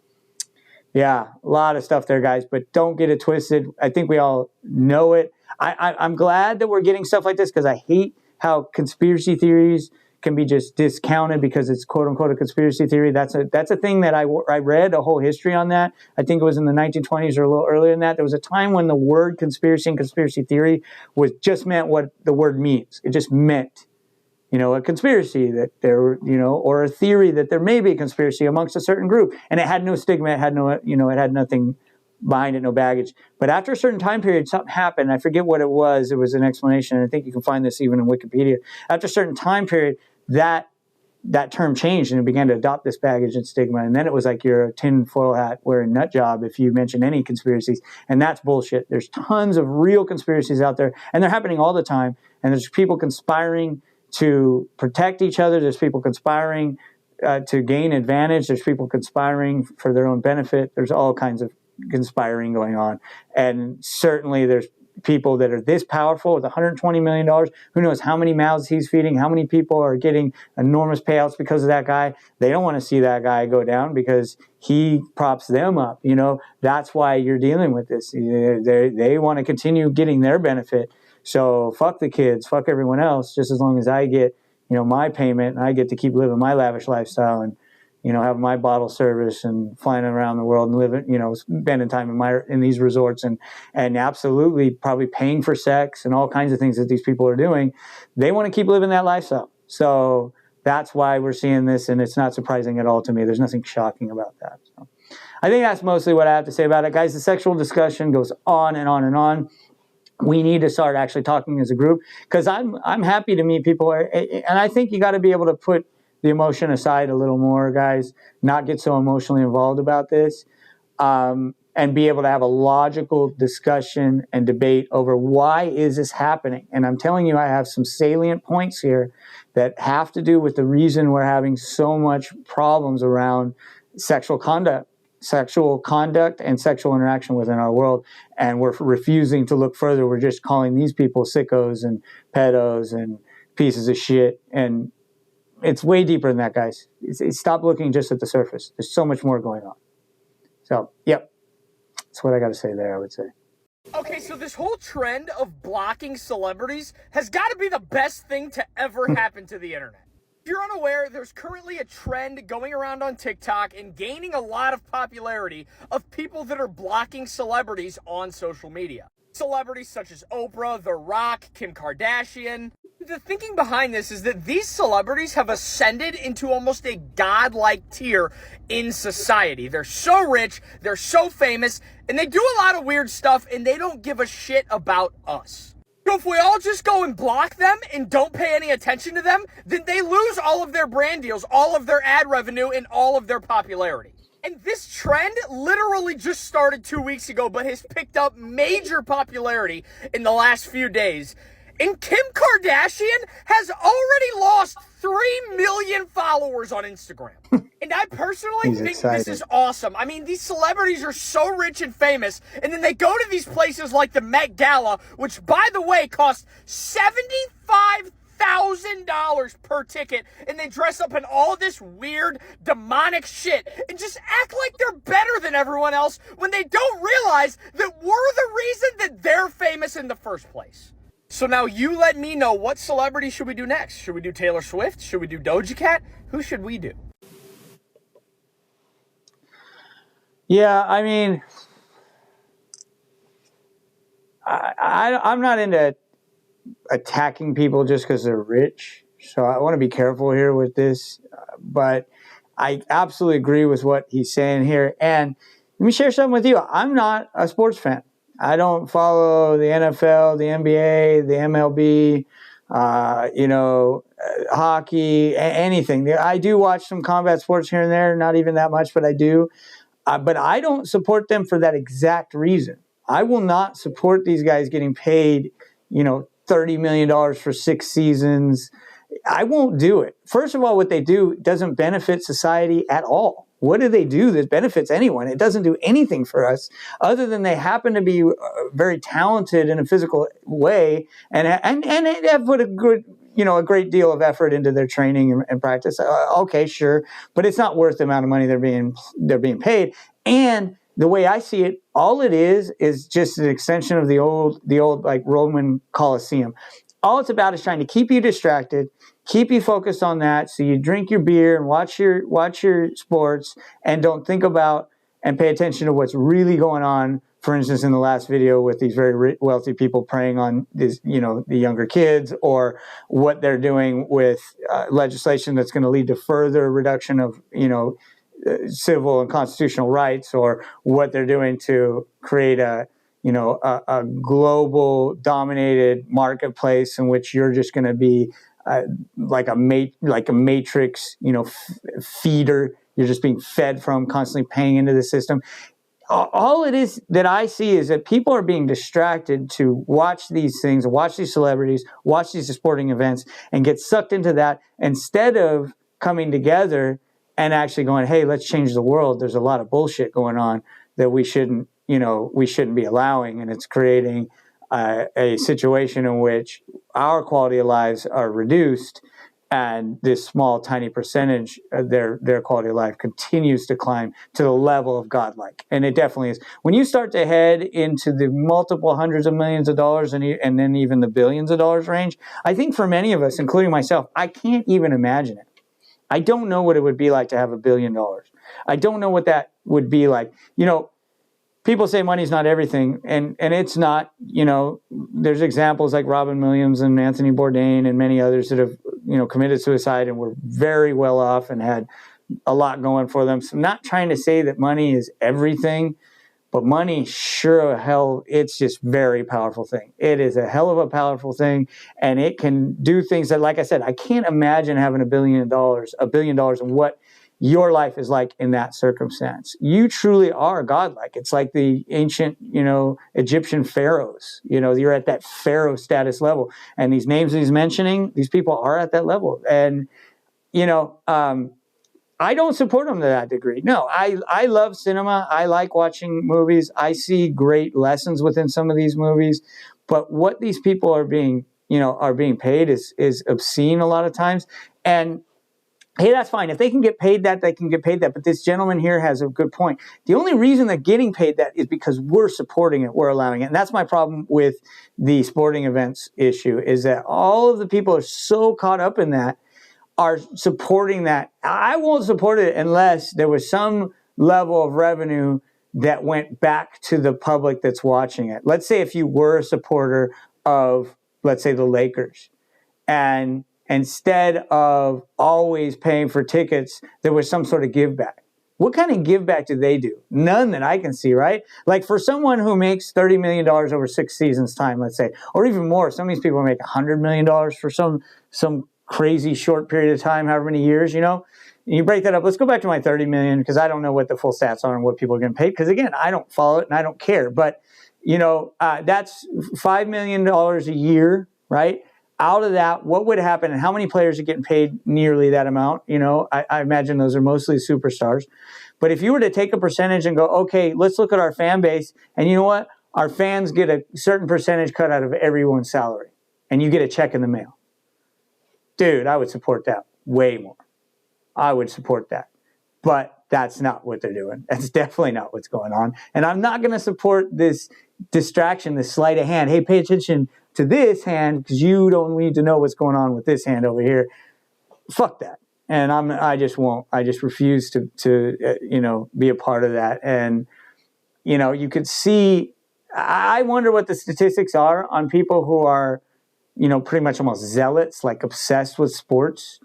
lot of stuff there, guys, but don't get it twisted. I think we all know it. I'm glad that we're getting stuff like this, because I hate how conspiracy theories can be just discounted because it's quote unquote a conspiracy theory. That's a thing that I read a whole history on that. I think it was in the 1920s or a little earlier than that. There was a time when the word conspiracy and conspiracy theory was just meant what the word means. It just meant, a conspiracy that there, or a theory that there may be a conspiracy amongst a certain group. And it had no stigma. It had no, it had nothing behind it, no baggage. But after a certain time period, something happened. I forget what it was. It was an explanation. I think you can find this even in Wikipedia. After a certain time period, that term changed and it began to adopt this baggage and stigma. And then it was like you're a tinfoil hat wearing nut job if you mention any conspiracies. And that's bullshit. There's tons of real conspiracies out there, and they're happening all the time. And there's people conspiring to protect each other. There's people conspiring to gain advantage. There's people conspiring for their own benefit. There's all kinds of conspiring going on. And certainly there's people that are this powerful with $120 million. Who knows how many mouths he's feeding, how many people are getting enormous payouts because of that guy. They don't want to see that guy go down because he props them up. That's why you're dealing with this. They want to continue getting their benefit. So fuck the kids, fuck everyone else, just as long as I get, my payment and I get to keep living my lavish lifestyle and, have my bottle service and flying around the world and living, spending time in these resorts and absolutely probably paying for sex and all kinds of things that these people are doing. They want to keep living that lifestyle. So that's why we're seeing this, and it's not surprising at all to me. There's nothing shocking about that. So I think that's mostly what I have to say about it. Guys, the sexual discussion goes on and on and on. We need to start actually talking as a group, because I'm happy to meet people, and I think you got to be able to put the emotion aside a little more, guys, not get so emotionally involved about this, and be able to have a logical discussion and debate over why is this happening. And I'm telling you, I have some salient points here that have to do with the reason we're having so much problems around sexual conduct and sexual interaction within our world, and we're refusing to look further. We're just calling these people sickos and pedos and pieces of shit, and it's way deeper than that, guys. Stop looking just at the surface. There's so much more going on. So, yep, that's what I got to say there, I would say. Okay, so this whole trend of blocking celebrities has got to be the best thing to ever happen to the internet. If you're unaware, there's currently a trend going around on TikTok and gaining a lot of popularity of people that are blocking celebrities on social media. Celebrities such as Oprah, The Rock, Kim Kardashian. The thinking behind this is that these celebrities have ascended into almost a godlike tier in society. They're so rich, they're so famous, and they do a lot of weird stuff, and they don't give a shit about us. So if we all just go and block them and don't pay any attention to them, then they lose all of their brand deals, all of their ad revenue, and all of their popularity. And this trend literally just started 2 weeks ago, but has picked up major popularity in the last few days. And Kim Kardashian has already lost 3 million followers on Instagram. And I personally think this is awesome. I mean, these celebrities are so rich and famous, and then they go to these places like the Met Gala, which, by the way, costs $75,000 per ticket, and they dress up in all this weird, demonic shit and just act like they're better than everyone else when they don't realize that we're the reason that they're famous in the first place. So now you let me know, what celebrity should we do next? Should we do Taylor Swift? Should we do Doja Cat? Who should we do? Yeah, I mean, I'm not into attacking people just because they're rich. So I want to be careful here with this. But I absolutely agree with what he's saying here. And let me share something with you. I'm not a sports fan. I don't follow the NFL, the NBA, the MLB, hockey, anything. I do watch some combat sports here and there, not even that much, but I do. But I don't support them for that exact reason. I will not support these guys getting paid, $30 million for 6 seasons. I won't do it. First of all, what they do doesn't benefit society at all. What do they do that benefits anyone? It doesn't do anything for us other than they happen to be very talented in a physical way and have put a great deal of effort into their training and practice. Okay, sure, but it's not worth the amount of money they're being paid. And the way I see it, all it is just an extension of the old like Roman Colosseum. all it's about is trying to keep you distracted, keep you focused on that, so you drink your beer and watch your sports and don't think about and pay attention to what's really going on. For instance, in the last video with these very wealthy people preying on these, the younger kids, or what they're doing with legislation that's going to lead to further reduction of, civil and constitutional rights, or what they're doing to create a global dominated marketplace in which you're just going to be like a matrix, feeder. You're just being fed from, constantly paying into the system. All it is that I see is that people are being distracted to watch these things, watch these celebrities, watch these sporting events, and get sucked into that instead of coming together and actually going, hey, let's change the world. There's a lot of bullshit going on that we shouldn't be allowing, and it's creating a situation in which our quality of lives are reduced, and this small, tiny percentage of their quality of life continues to climb to the level of godlike. And it definitely is. When you start to head into the multiple hundreds of millions of dollars and then even the billions of dollars range, I think for many of us, including myself, I can't even imagine it. I don't know what it would be like to have $1 billion. I don't know what that would be like. People say money's not everything, and it's not. There's examples like Robin Williams and Anthony Bourdain and many others that have, committed suicide and were very well off and had a lot going for them. So I'm not trying to say that money is everything, but money, sure hell, it's just very powerful thing. It is a hell of a powerful thing, and it can do things that, like I said, I can't imagine having $1 billion, and what your life is like in that circumstance. You truly are godlike. It's like the ancient, Egyptian pharaohs. You're at that pharaoh status level. And these names he's mentioning, these people are at that level. And, I don't support them to that degree. No, I love cinema. I like watching movies. I see great lessons within some of these movies. But what these people are being paid is obscene a lot of times. And hey, that's fine. If they can get paid that, they can get paid that. But this gentleman here has a good point. The only reason they're getting paid that is because we're supporting it, we're allowing it. And that's my problem with the sporting events issue, is that all of the people are so caught up in that, are supporting that. I won't support it unless there was some level of revenue that went back to the public that's watching it. Let's say if you were a supporter of, let's say, the Lakers, and instead of always paying for tickets, there was some sort of give back. What kind of give back do they do? None that I can see, right? Like for someone who makes $30 million over 6 seasons time, let's say, or even more, some of these people make $100 million for some crazy short period of time, however many years, You break that up. Let's go back to my 30 million, because I don't know what the full stats are and what people are getting paid. Because again, I don't follow it and I don't care. But, that's $5 million a year, right? Out of that, what would happen, and how many players are getting paid nearly that amount? I imagine those are mostly superstars. But if you were to take a percentage and go, okay, let's look at our fan base, and you know what? Our fans get a certain percentage cut out of everyone's salary, and you get a check in the mail. Dude, I would support that way more. I would support that. But that's not what they're doing. That's definitely not what's going on. And I'm not going to support this distraction, this sleight of hand. Hey, pay attention to this hand because you don't need to know what's going on with this hand over here. Fuck that. And I just won't. I just refuse to be a part of that. And, you could see, I wonder what the statistics are on people who are, pretty much almost zealots, like obsessed with sports.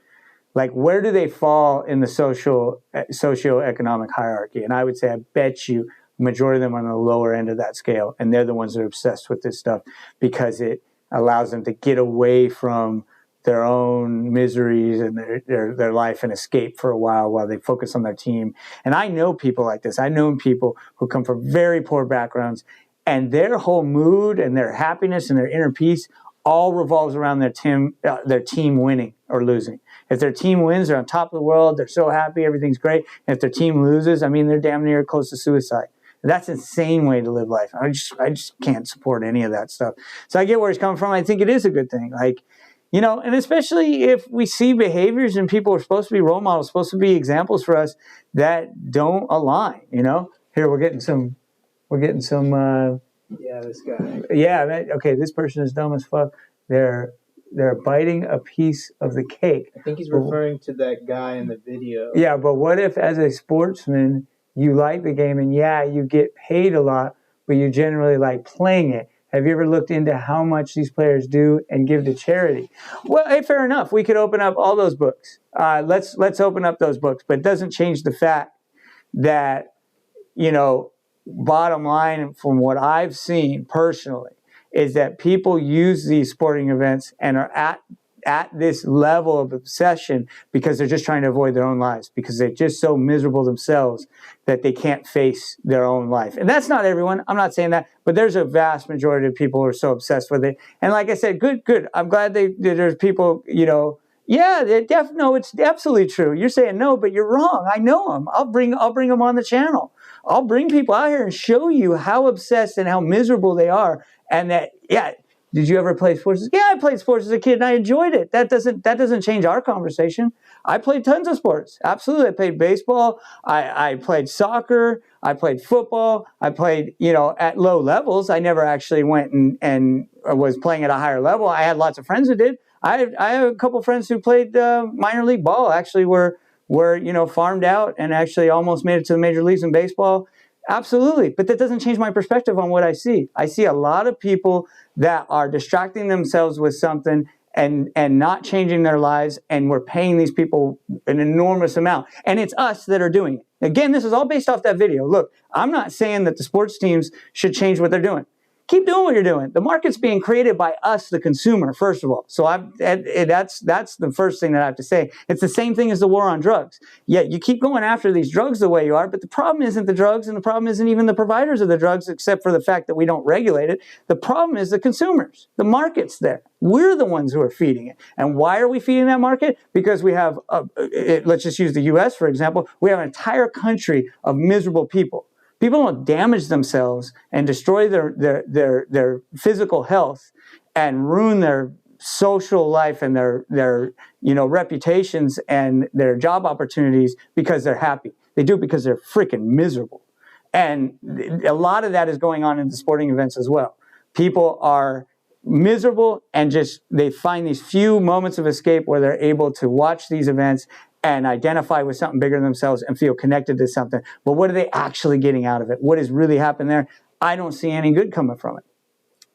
Like, where do they fall in the socioeconomic hierarchy? And I would say, I bet you the majority of them are on the lower end of that scale. And they're the ones that are obsessed with this stuff because it allows them to get away from their own miseries and their life and escape for a while they focus on their team. And I know people like this. I know people who come from very poor backgrounds, and their whole mood and their happiness and their inner peace all revolves around their team winning or losing. If their team wins, they're on top of the world. They're so happy. Everything's great. And if their team loses, they're damn near close to suicide. That's an insane way to live life. I just can't support any of that stuff. So I get where he's coming from. I think it is a good thing. And especially if we see behaviors and people are supposed to be role models, supposed to be examples for us that don't align, Here, we're getting some, yeah, this guy. Yeah, okay, this person is dumb as fuck. They're They're biting a piece of the cake. I think he's referring to that guy in the video. Yeah, but what if as a sportsman, you like the game and yeah, you get paid a lot, but you generally like playing it? Have you ever looked into how much these players do and give to charity? Well, hey, fair enough. We could open up all those books. Let's open up those books, but it doesn't change the fact that, bottom line from what I've seen personally is that people use these sporting events and are at this level of obsession because they're just trying to avoid their own lives, because they're just so miserable themselves that they can't face their own life. And that's not everyone. I'm not saying that, but there's a vast majority of people who are so obsessed with it. And like I said, good. I'm glad there's people, yeah, it's absolutely true. You're saying no, but you're wrong. I know them. I'll bring them on the channel. I'll bring people out here and show you how obsessed and how miserable they are. And that, yeah, did you ever play sports? Yeah, I played sports as a kid and I enjoyed it. That doesn't change our conversation. I played tons of sports. Absolutely. I played baseball. I played soccer. I played football. I played, at low levels. I never actually went and was playing at a higher level. I had lots of friends who did. I have a couple friends who played minor league ball, actually were farmed out and actually almost made it to the major leagues in baseball. Absolutely. But that doesn't change my perspective on what I see. I see a lot of people that are distracting themselves with something and not changing their lives, and we're paying these people an enormous amount. And it's us that are doing it. Again, this is all based off that video. Look, I'm not saying that the sports teams should change what they're doing. Keep doing what you're doing. The market's being created by us, the consumer, first of all. So that's the first thing that I have to say. It's the same thing as the war on drugs. Yeah, you keep going after these drugs the way you are, but the problem isn't the drugs, and the problem isn't even the providers of the drugs, except for the fact that we don't regulate it. The problem is the consumers. The market's there. We're the ones who are feeding it. And why are we feeding that market? Because we have, let's just use the U.S., for example. We have an entire country of miserable people. People don't damage themselves and destroy their physical health and ruin their social life and their reputations and their job opportunities because they're happy. They do it because they're freaking miserable. And a lot of that is going on in the sporting events as well. People are miserable and they find these few moments of escape where they're able to watch these events and identify with something bigger than themselves and feel connected to something. But what are they actually getting out of it? What has really happened there? I don't see any good coming from it.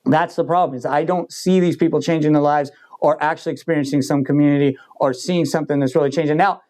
That's the problem, is I don't see these people changing their lives or actually experiencing some community or seeing something that's really changing. Now,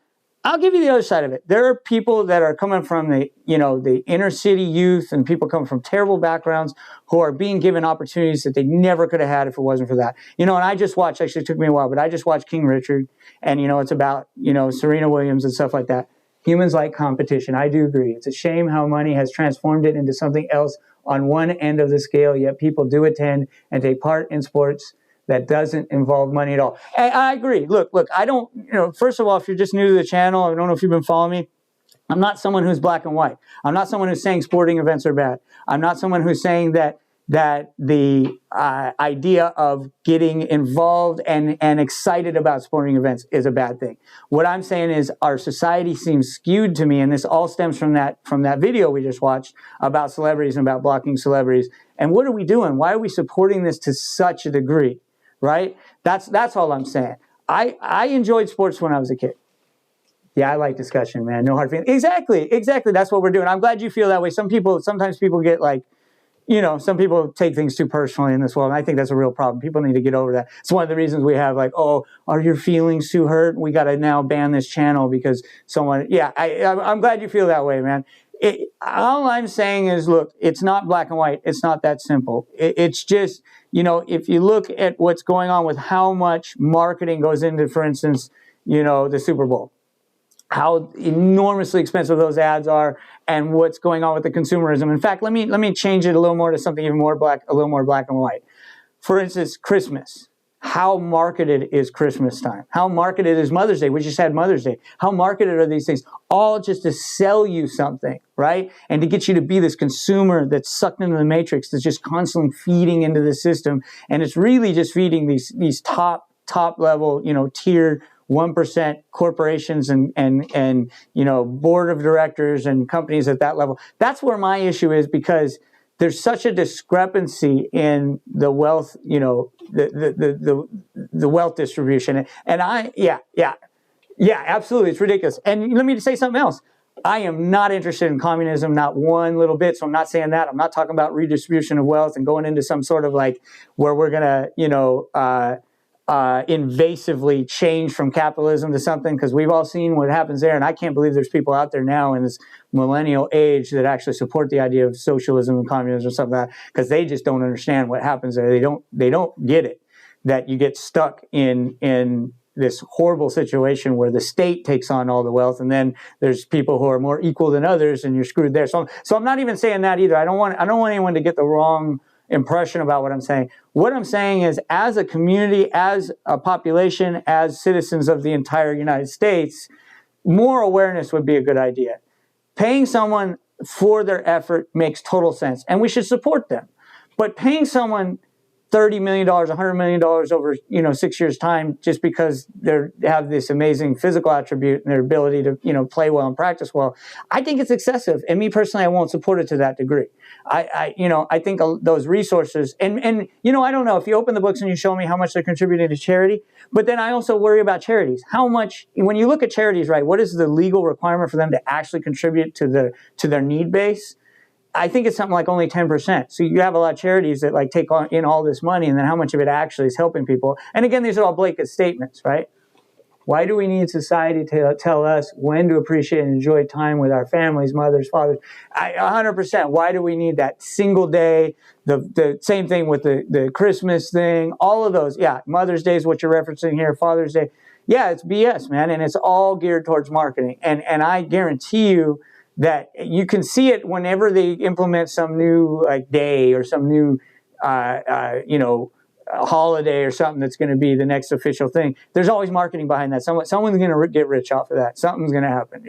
I'll give you the other side of it. There are people that are coming from the inner city youth and people coming from terrible backgrounds who are being given opportunities that they never could have had if it wasn't for that. And I just watched, actually it took me a while, but I just watched King Richard, and it's about, Serena Williams and stuff like that. Humans like competition. I do agree. It's a shame how money has transformed it into something else on one end of the scale, yet people do attend and take part in sports that doesn't involve money at all. And I agree. Look, I don't, first of all, if you're just new to the channel, I don't know if you've been following me, I'm not someone who's black and white. I'm not someone who's saying sporting events are bad. I'm not someone who's saying that the idea of getting involved and excited about sporting events is a bad thing. What I'm saying is our society seems skewed to me, and this all stems from that video we just watched about celebrities and about blocking celebrities. And what are we doing? Why are we supporting this to such a degree? Right? That's all I'm saying. I enjoyed sports when I was a kid. Yeah, I like discussion, man. No hard feelings. Exactly. That's what we're doing. I'm glad you feel that way. Sometimes people get some people take things too personally in this world, and I think that's a real problem. People need to get over that. It's one of the reasons we have are your feelings too hurt? We got to now ban this channel because someone, I'm glad you feel that way, man. All I'm saying is, look, it's not black and white. It's not that simple. It's just, if you look at what's going on with how much marketing goes into, for instance, the Super Bowl, how enormously expensive those ads are, and what's going on with the consumerism. In fact, let me change it a little more to something even more black, a little more black and white. For instance, Christmas. How marketed is Christmas time? How marketed is Mother's Day? We just had Mother's Day. How marketed are these things? All just to sell you something, right? And to get you to be this consumer that's sucked into the matrix, that's just constantly feeding into the system. And it's really just feeding these top level, tiered 1% corporations and board of directors and companies at that level. That's where my issue is, because there's such a discrepancy in the wealth, the wealth distribution. And absolutely, it's ridiculous. And let me say something else. I am not interested in communism, not one little bit. So I'm not saying that. I'm not talking about redistribution of wealth and going into some sort of like where we're gonna, invasively change from capitalism to something, because we've all seen what happens there. And I can't believe there's people out there now in this millennial age that actually support the idea of socialism and communism or something like that, because they just don't understand what happens there. They don't get it, that you get stuck in this horrible situation where the state takes on all the wealth, and then there's people who are more equal than others, and you're screwed there. So I'm not even saying that either. I don't want anyone to get the wrong impression about what I'm saying. What I'm saying is, as a community, as a population, as citizens of the entire United States, more awareness would be a good idea. Paying someone for their effort makes total sense, and we should support them. But paying someone $30 million, $100 million over 6 years' time just because they have this amazing physical attribute and their ability to play well and practice well, I think it's excessive. And me personally, I won't support it to that degree. I think those resources, and I don't know if you open the books and you show me how much they're contributing to charity, but then I also worry about charities. How much, when you look at charities, right, what is the legal requirement for them to actually contribute to their need base? I think it's something like only 10%. So you have a lot of charities that like take in all this money, and then how much of it actually is helping people? And again, these are all blanket statements, right? Why do we need society to tell us when to appreciate and enjoy time with our families, mothers, fathers? 100%. Why do we need that single day? The same thing with the Christmas thing, all of those. Yeah, Mother's Day is what you're referencing here, Father's Day. Yeah, it's BS, man, and it's all geared towards marketing. And I guarantee you that you can see it whenever they implement some new like day or some new, holiday or something that's going to be the next official thing. There's always marketing behind that. Someone's going to get rich off of that. Something's going to happen.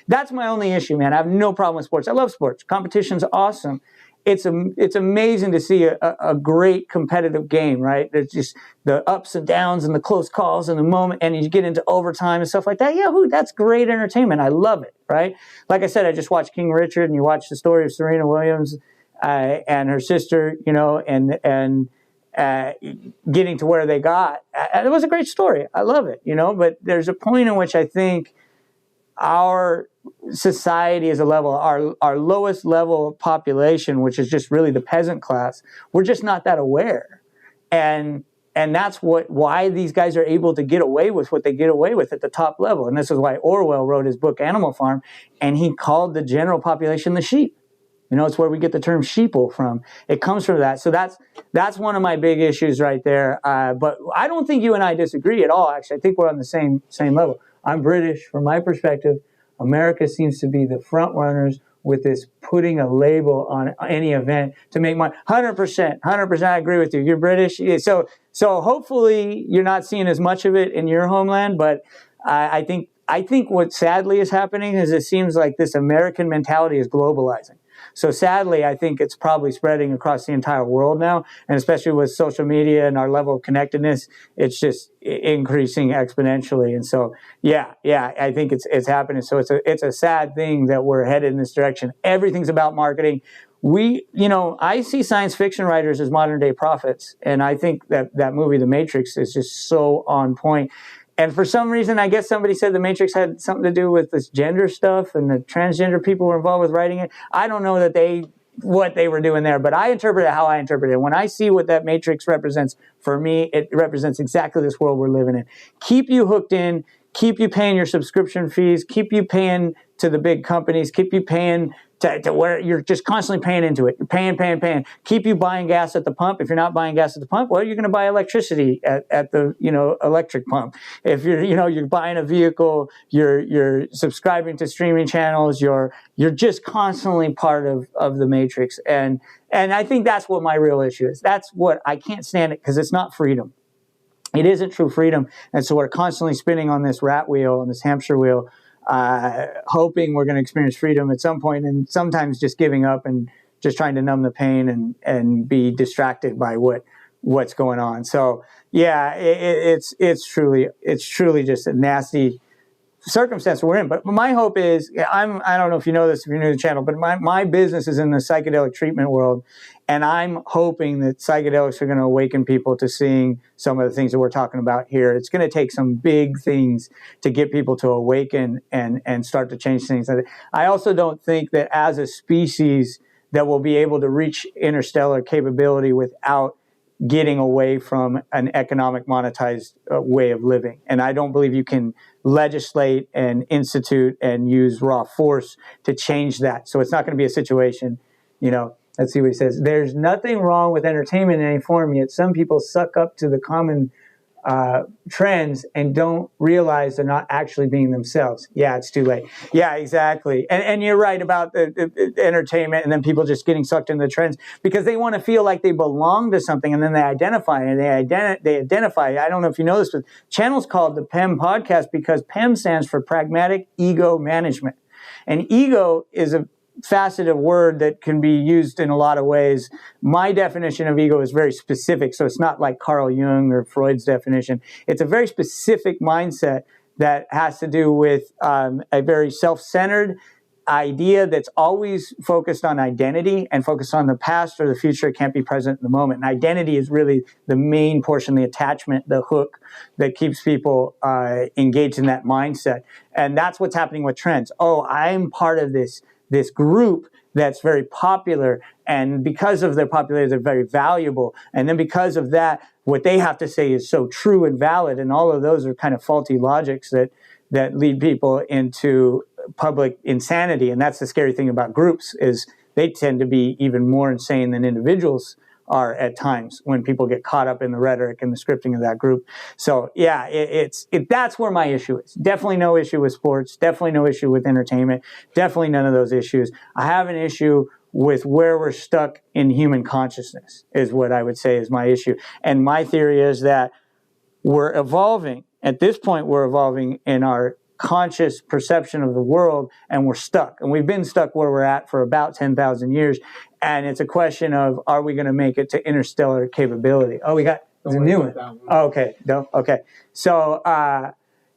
That's my only issue, man. I have no problem with sports. I love sports. Competition's awesome. It's amazing to see a great competitive game, right? There's just the ups and downs and the close calls and the moment, and you get into overtime and stuff like that. Yeah, that's great entertainment. I love it, right? Like I said, I just watched King Richard, and you watch the story of Serena Williams and her sister, and getting to where they got. It was a great story. I love it, but there's a point in which I think our society is a level, our lowest level of population, which is just really the peasant class, we're just not that aware. And that's why these guys are able to get away with what they get away with at the top level. And this is why Orwell wrote his book Animal Farm, and he called the general population the sheep. It's where we get the term sheeple from. It comes from that. So that's one of my big issues right there. But I don't think you and I disagree at all, actually. I think we're on the same level. I'm British. From my perspective, America seems to be the front runners with this putting a label on any event to make money. 100%, I agree with you. You're British. So hopefully you're not seeing as much of it in your homeland, but I think what sadly is happening is it seems like this American mentality is globalizing. So sadly, I think it's probably spreading across the entire world now, and especially with social media and our level of connectedness, it's just increasing exponentially. And so, yeah, I think it's happening. So it's a sad thing that we're headed in this direction. Everything's about marketing. I see science fiction writers as modern day prophets, and I think that movie, The Matrix, is just so on point. And for some reason, I guess somebody said The Matrix had something to do with this gender stuff and the transgender people were involved with writing it. I don't know what they were doing there, but I interpret it how I interpret it. When I see what that Matrix represents, for me, it represents exactly this world we're living in. Keep you hooked in, keep you paying your subscription fees, keep you paying to the big companies, keep you paying to where you're just constantly paying into it. You're paying. Keep you buying gas at the pump. If you're not buying gas at the pump, well, you're going to buy electricity at the electric pump. If you're buying a vehicle, you're subscribing to streaming channels. You're just constantly part of the matrix. And I think that's what my real issue is. That's what I can't stand it, because it's not freedom. It isn't true freedom. And so we're constantly spinning on this rat wheel, on this hamster wheel, hoping we're going to experience freedom at some point, and sometimes just giving up and just trying to numb the pain and be distracted by what's going on. So yeah, it's truly just a nasty circumstance we're in. But my hope is, I don't know if you know this, if you're new to the channel, but my business is in the psychedelic treatment world. And I'm hoping that psychedelics are going to awaken people to seeing some of the things that we're talking about here. It's going to take some big things to get people to awaken and start to change things. I also don't think that as a species that we'll be able to reach interstellar capability without getting away from an economic monetized way of living. And I don't believe you can legislate and institute and use raw force to change that. So it's not going to be a situation, let's see what he says. There's nothing wrong with entertainment in any form, yet some people suck up to the common trends and don't realize they're not actually being themselves. Yeah, it's too late. Yeah, exactly. And you're right about the entertainment and then people just getting sucked into the trends because they want to feel like they belong to something, and then they identify and they identify. I don't know if you know this, but the channel's called ThePemPod Podcast because PEM stands for Pragmatic Ego Management. And ego is a faceted word that can be used in a lot of ways. My definition of ego is very specific, so it's not like Carl Jung or Freud's definition. It's a very specific mindset that has to do with a very self-centered idea that's always focused on identity and focused on the past or the future. It can't be present in the moment. And identity is really the main portion, the attachment, the hook that keeps people engaged in that mindset. And that's what's happening with trends. Oh, I'm part of this group that's very popular, and because of their popularity, they're very valuable. And then because of that, what they have to say is so true and valid, and all of those are kind of faulty logics that lead people into public insanity. And that's the scary thing about groups, is they tend to be even more insane than individuals are at times when people get caught up in the rhetoric and the scripting of that group. So yeah, that's where my issue is. Definitely no issue with sports, definitely no issue with entertainment, definitely none of those issues. I have an issue with where we're stuck in human consciousness is what I would say is my issue. And my theory is that we're evolving. At this point, we're evolving in our conscious perception of the world, and we're stuck. And we've been stuck where we're at for about 10,000 years. And it's a question of, are we going to make it to interstellar capability? Oh, we got a new one. Oh, okay. No? Okay. So,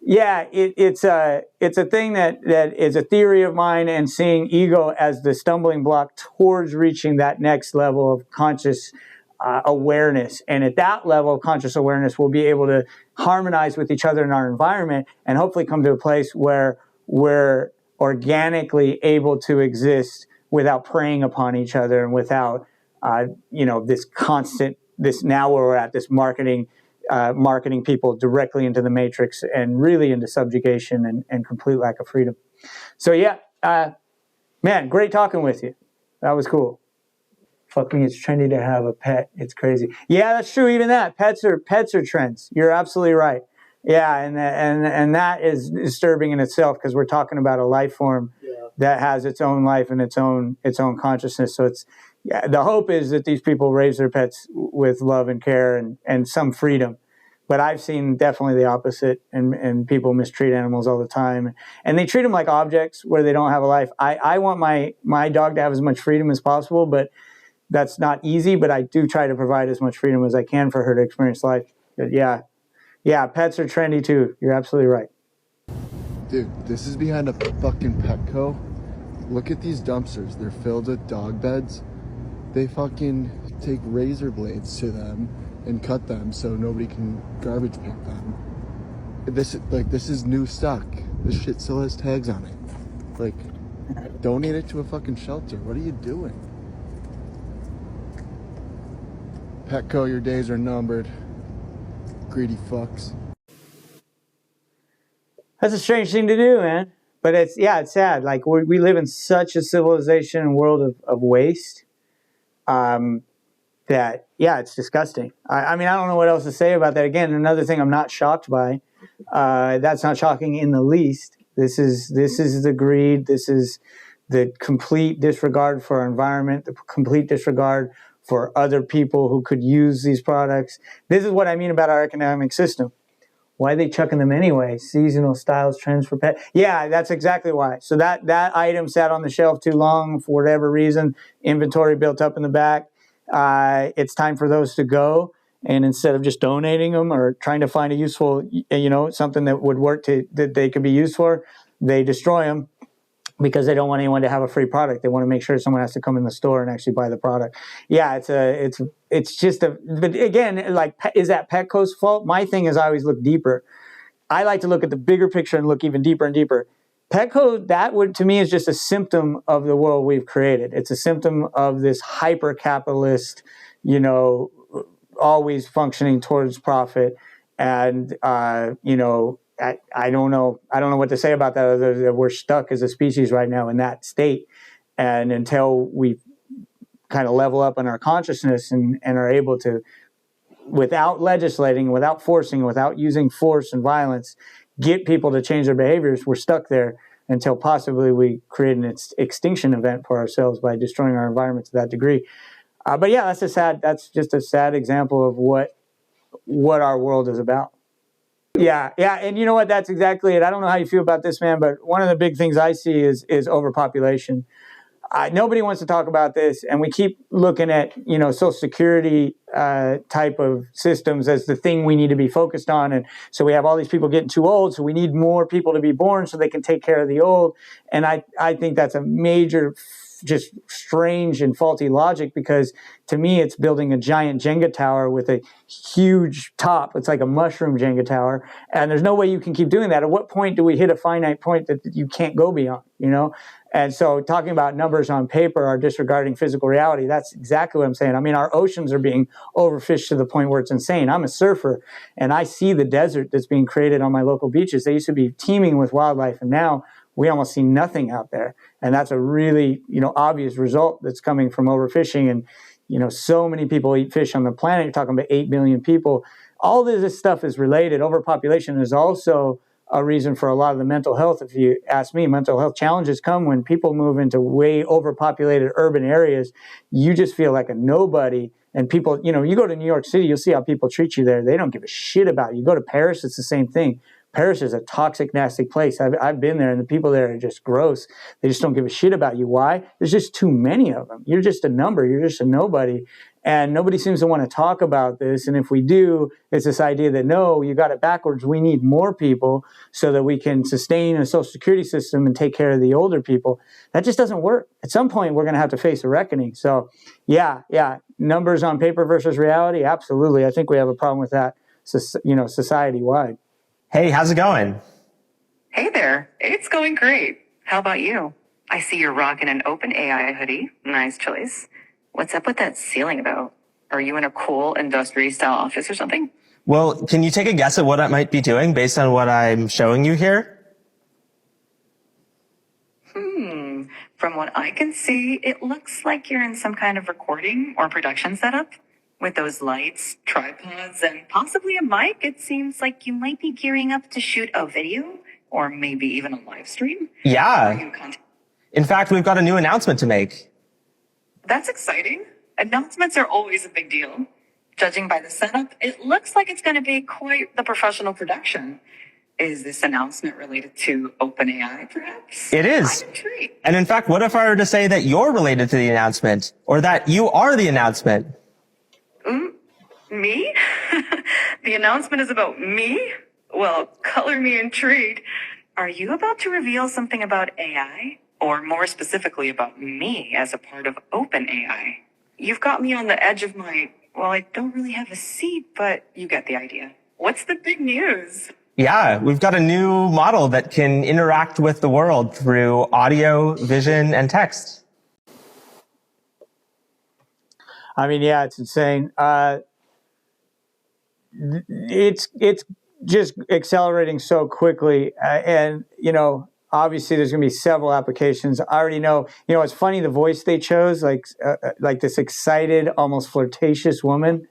it's a thing that is a theory of mine, and seeing ego as the stumbling block towards reaching that next level of conscious awareness. And at that level of conscious awareness, we'll be able to harmonize with each other in our environment and hopefully come to a place where we're organically able to exist without preying upon each other and without, this constant, now where we're at, this marketing people directly into the matrix and really into subjugation and complete lack of freedom. So man, great talking with you. That was cool. Fuck me, it's trendy to have a pet. It's crazy. Yeah, that's true. Even that, pets are trends. You're absolutely right. Yeah, and that is disturbing in itself, because we're talking about a life form that has its own life and its own consciousness. So the hope is that these people raise their pets with love and care and some freedom. But I've seen definitely the opposite, and people mistreat animals all the time, and they treat them like objects where they don't have a life. I want my dog to have as much freedom as possible, but that's not easy. But I do try to provide as much freedom as I can for her to experience life. But yeah, pets are trendy too. You're absolutely right. Dude, this is behind a fucking Petco. Look at these dumpsters. They're filled with dog beds. They fucking take razor blades to them and cut them so nobody can garbage pick them. This is new stock. This shit still has tags on it. Donate it to a fucking shelter. What are you doing? Petco, your days are numbered. Greedy fucks. That's a strange thing to do, man. But it's sad. Like, we live in such a civilization and world of waste that, it's disgusting. I mean, I don't know what else to say about that. Again, another thing I'm not shocked by. That's not shocking in the least. This is the greed. This is the complete disregard for our environment, the complete disregard for other people who could use these products. This is what I mean about our economic system. Why are they chucking them anyway? Seasonal styles, trends for pet. Yeah, that's exactly why. So that item sat on the shelf too long for whatever reason. Inventory built up in the back. It's time for those to go. And instead of just donating them or trying to find a useful, something that would work that they could be used for, they destroy them because they don't want anyone to have a free product. They want to make sure someone has to come in the store and actually buy the product. Yeah, but again, like, is that Petco's fault? My thing is I always look deeper. I like to look at the bigger picture and look even deeper and deeper. Petco, to me, is just a symptom of the world we've created. It's a symptom of this hyper-capitalist, always functioning towards profit. And, I don't know what to say about that, other than we're stuck as a species right now in that state. And until we kind of level up in our consciousness and are able to, without legislating, without forcing, without using force and violence, get people to change their behaviors, we're stuck there until possibly we create an extinction event for ourselves by destroying our environment to that degree. But yeah, that's just a sad example of what our world is about. Yeah, and you know what? That's exactly it. I don't know how you feel about this, man, but one of the big things I see is overpopulation. Nobody wants to talk about this, and we keep looking at Social Security type of systems as the thing we need to be focused on, and so we have all these people getting too old, so we need more people to be born so they can take care of the old. And I think that's a major, just strange and faulty logic, because to me it's building a giant Jenga tower with a huge top. It's like a mushroom Jenga tower, and there's no way you can keep doing that. At what point do we hit a finite point that you can't go beyond, And so talking about numbers on paper are disregarding physical reality. That's exactly what I'm saying. I mean, our oceans are being overfished to the point where it's insane. I'm a surfer, and I see the desert that's being created on my local beaches. They used to be teeming with wildlife, and now we almost see nothing out there. And that's a really, obvious result that's coming from overfishing. And, so many people eat fish on the planet. You're talking about 8 billion people. All of this stuff is related. Overpopulation is also a reason for a lot of the mental health. If you ask me, mental health challenges come when people move into way overpopulated urban areas. You just feel like a nobody. And people, you go to New York City, you'll see how people treat you there. They don't give a shit about you. You go to Paris, it's the same thing. Paris is a toxic, nasty place. I've been there, and the people there are just gross. They just don't give a shit about you. Why? There's just too many of them. You're just a number. You're just a nobody. And nobody seems to want to talk about this. And if we do, it's this idea that, no, you got it backwards. We need more people so that we can sustain a social security system and take care of the older people. That just doesn't work. At some point, we're going to have to face a reckoning. So, yeah, numbers on paper versus reality, absolutely. I think we have a problem with that, society-wide. Hey, how's it going? Hey there. It's going great. How about you? I see you're rocking an OpenAI hoodie. Nice choice. What's up with that ceiling, though? Are you in a cool industry-style office or something? Well, can you take a guess at what I might be doing based on what I'm showing you here? From what I can see, it looks like you're in some kind of recording or production setup. With those lights, tripods, and possibly a mic, it seems like you might be gearing up to shoot a video, or maybe even a live stream. Yeah. In fact, we've got a new announcement to make. That's exciting. Announcements are always a big deal. Judging by the setup, it looks like it's going to be quite the professional production. Is this announcement related to OpenAI, perhaps? It is. I'm intrigued. And in fact, what if I were to say that you're related to the announcement, or that you are the announcement? Me? The announcement is about me? Well, color me intrigued. Are you about to reveal something about AI? Or more specifically about me as a part of OpenAI? You've got me on the edge of I don't really have a seat, but you get the idea. What's the big news? Yeah, we've got a new model that can interact with the world through audio, vision, and text. I mean, yeah, it's insane. It's just accelerating so quickly, and obviously there's going to be several applications. I already know. It's funny, the voice they chose, like this excited, almost flirtatious woman.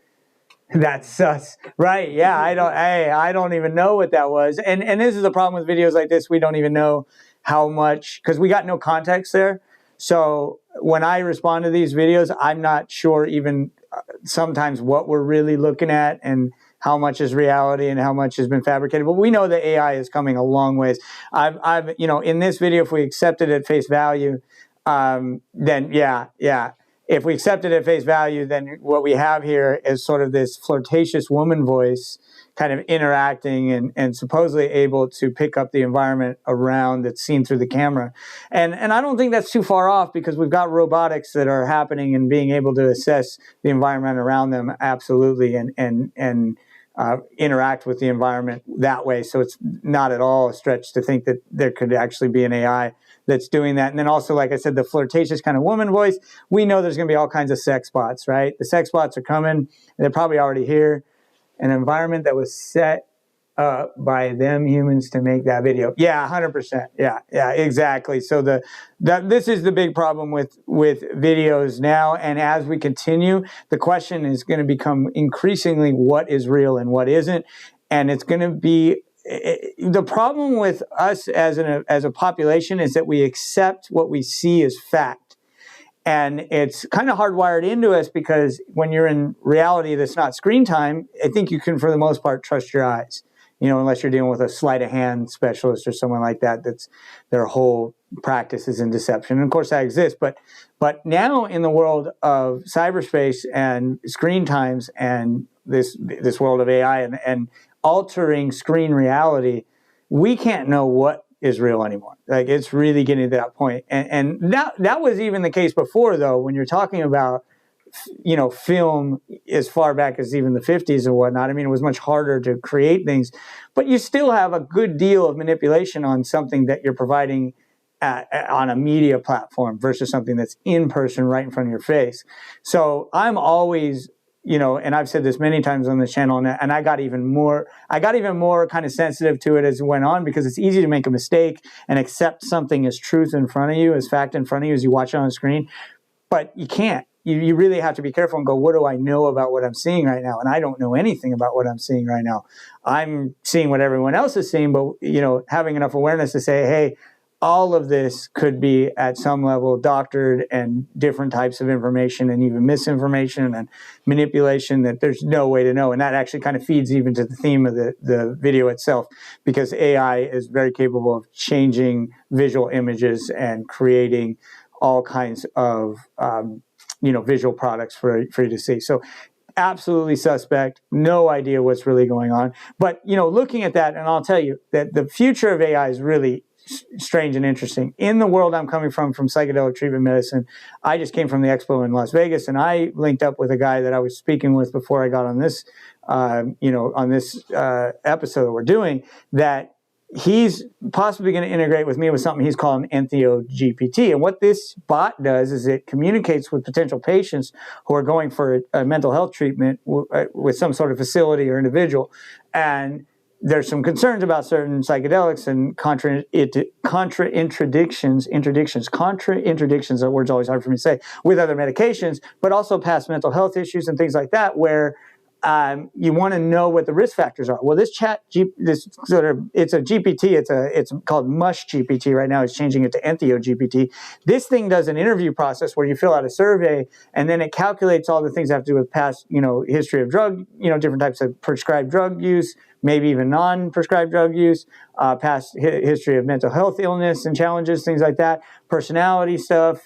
That's sus, right? Yeah, I don't even know what that was, and this is the problem with videos like this. We don't even know how much, because we got no context there. So when I respond to these videos, I'm not sure even sometimes what we're really looking at and how much is reality and how much has been fabricated. But we know that AI is coming a long ways. In this video, if we accept it at face value, then yeah. if we accept it at face value, then what we have here is sort of this flirtatious woman voice kind of interacting and supposedly able to pick up the environment around that's seen through the camera. And I don't think that's too far off, because we've got robotics that are happening and being able to assess the environment around them absolutely and interact with the environment that way. So it's not at all a stretch to think that there could actually be an AI that's doing that. And then also, like I said, the flirtatious kind of woman voice, we know there's going to be all kinds of sex bots, right? The sex bots are coming. They're probably already here. An environment that was set up by them humans to make that video. Yeah, 100%. Yeah, exactly. So this is the big problem with videos now. And as we continue, the question is going to become increasingly what is real and what isn't. And it's going to be the problem with us as a population is that we accept what we see as fact. And it's kind of hardwired into us, because when you're in reality that's not screen time, I think you can, for the most part, trust your eyes. Unless you're dealing with a sleight of hand specialist or someone like that, that's their whole practice is in deception. And of course that exists. But now in the world of cyberspace and screen times and this world of AI and altering screen reality, we can't know what is real anymore. Like, it's really getting to that point. And that was even the case before, though, when you're talking about, film as far back as even the 50s and whatnot. I mean, it was much harder to create things, but you still have a good deal of manipulation on something that you're providing on a media platform versus something that's in person right in front of your face. So I'm always, and I've said this many times on this channel, and I got even more kind of sensitive to it as it went on, because it's easy to make a mistake and accept something as truth in front of you, as fact in front of you as you watch it on the screen. But you can't. You really have to be careful and go, what do I know about what I'm seeing right now? And I don't know anything about what I'm seeing right now. I'm seeing what everyone else is seeing, but having enough awareness to say, hey, all of this could be at some level doctored, and different types of information and even misinformation and manipulation that there's no way to know. And that actually kind of feeds even to the theme of the video itself, because AI is very capable of changing visual images and creating all kinds of visual products for you to see. So absolutely suspect, no idea what's really going on. But, looking at that, and I'll tell you that the future of AI is really strange and interesting. In the world I'm coming from psychedelic treatment medicine, I just came from the expo in Las Vegas, and I linked up with a guy that I was speaking with before I got on this, episode that we're doing, that he's possibly going to integrate with me with something he's calling Entheo GPT. And what this bot does is it communicates with potential patients who are going for a mental health treatment with some sort of facility or individual. And there's some concerns about certain psychedelics and contrainterdictions, that word's always hard for me to say, with other medications, but also past mental health issues and things like that, where you want to know what the risk factors are. Well, it's a GPT. It's called Mush GPT right now. It's changing it to Entheo GPT. This thing does an interview process where you fill out a survey, and then it calculates all the things that have to do with past, history of drug, different types of prescribed drug use, maybe even non-prescribed drug use, past history of mental health illness and challenges, things like that, personality stuff,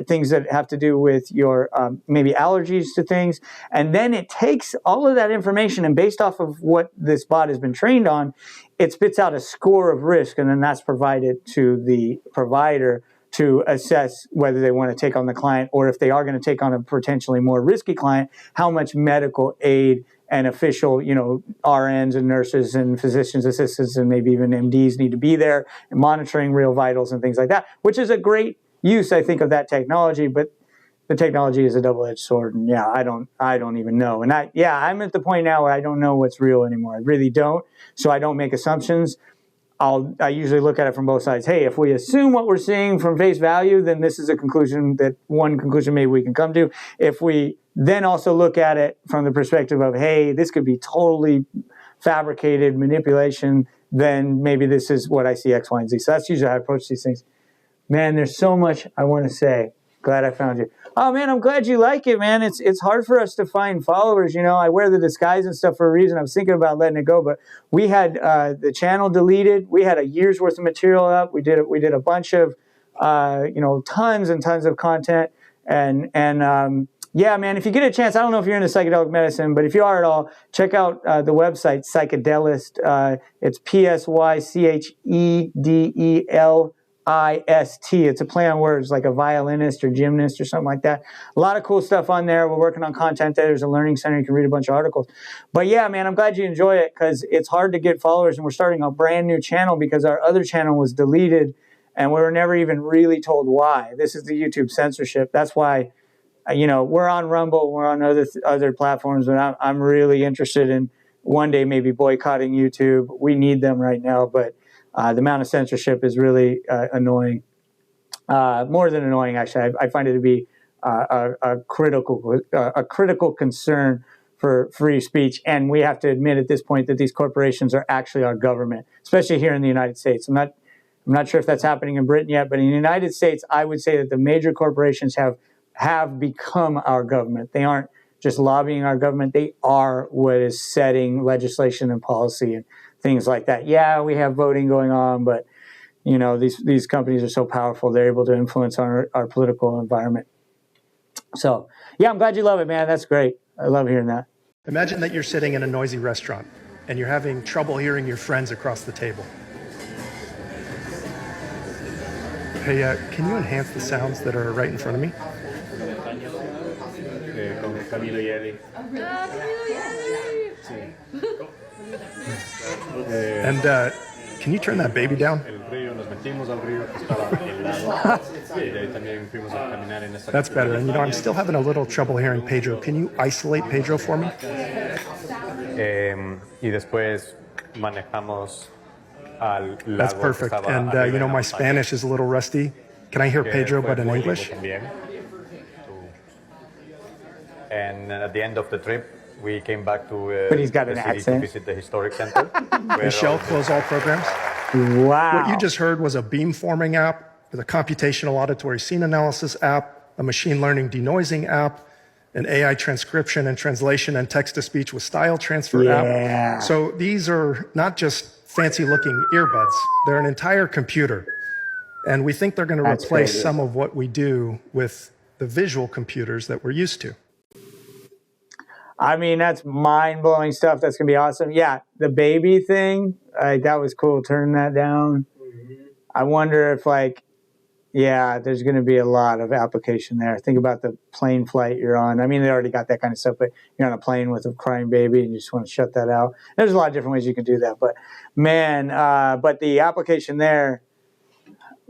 things that have to do with your maybe allergies to things. And then it takes all of that information, and based off of what this bot has been trained on, it spits out a score of risk, and then that's provided to the provider to assess whether they want to take on the client, or if they are going to take on a potentially more risky client, how much medical aid and official, RNs and nurses and physicians assistants and maybe even MDs need to be there, and monitoring real vitals and things like that, which is a great use, I think, of that technology. But the technology is a double-edged sword, and I don't even know. And I'm at the point now where I don't know what's real anymore. I really don't. So I don't make assumptions. I usually look at it from both sides. Hey, if we assume what we're seeing from face value, then this is a conclusion maybe we can come to. If we then also look at it from the perspective of, hey, this could be totally fabricated manipulation, then maybe this is what I see, X, Y, and Z. So that's usually how I approach these things. Man, there's so much I want to say. Glad I found you. Oh, man, I'm glad you like it, man. It's hard for us to find followers. I wear the disguise and stuff for a reason. I was thinking about letting it go, but we had the channel deleted. We had a year's worth of material up. We did a bunch of, tons and tons of content. Yeah, man, if you get a chance, I don't know if you're into psychedelic medicine, but if you are at all, check out the website, Psychedelist. It's Psychedelist. It's a play on words, like a violinist or gymnast or something like that. A lot of cool stuff on there. We're working on content there. There's a learning center. You can read a bunch of articles. But yeah, man, I'm glad you enjoy it because it's hard to get followers, and we're starting a brand new channel because our other channel was deleted, and we were never even really told why. This is the YouTube censorship. That's why. We're on Rumble, we're on other platforms, but I'm really interested in one day maybe boycotting YouTube. We need them right now, but the amount of censorship is really annoying. More than annoying, actually. I find it to be a critical concern for free speech, and we have to admit at this point that these corporations are actually our government, especially here in the United States. I'm not sure if that's happening in Britain yet, but in the United States, I would say that the major corporations have become our government. They aren't just lobbying our government. They are what is setting legislation and policy and things like that. Yeah, we have voting going on, but these companies are so powerful. They're able to influence our political environment. So yeah, I'm glad you love it, man. That's great. I love hearing that. Imagine that you're sitting in a noisy restaurant and you're having trouble hearing your friends across the table. Hey, can you enhance the sounds that are right in front of me? And can you turn that baby down? That's better. And I'm still having a little trouble hearing Pedro. Can you isolate Pedro for me? That's perfect. And my Spanish is a little rusty. Can I hear Pedro but in English? And at the end of the trip, we came back to but he's got an accent. To visit the historic center. Michelle, close all programs. Wow. What you just heard was a beamforming app, the computational auditory scene analysis app, a machine learning denoising app, an AI transcription and translation and text-to-speech with style transfer app. So these are not just fancy-looking earbuds. They're an entire computer. And we think they're going to replace some of what we do with the visual computers that we're used to. I mean, that's mind-blowing stuff. That's going to be awesome. Yeah, the baby thing, that was cool, turning that down. Mm-hmm. I wonder if, there's going to be a lot of application there. Think about the plane flight you're on. I mean, they already got that kind of stuff, but you're on a plane with a crying baby and you just want to shut that out. There's a lot of different ways you can do that. But, man, but the application there,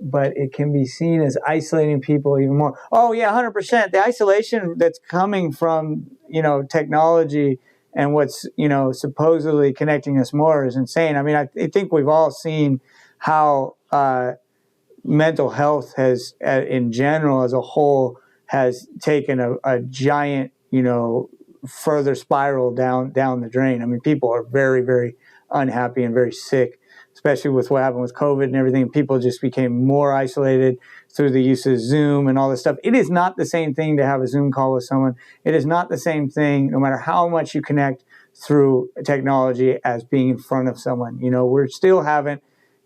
but it can be seen as isolating people even more. Oh, yeah, 100%. The isolation that's coming from, technology and what's, supposedly connecting us more is insane. I mean, I think we've all seen how mental health has, in general, as a whole, has taken a giant, further spiral down the drain. I mean, people are very, very unhappy and very sick, especially with what happened with COVID and everything. People just became more isolated through the use of Zoom and all this stuff. It is not the same thing to have a Zoom call with someone. It is not the same thing, no matter how much you connect through technology, as being in front of someone. We still haven't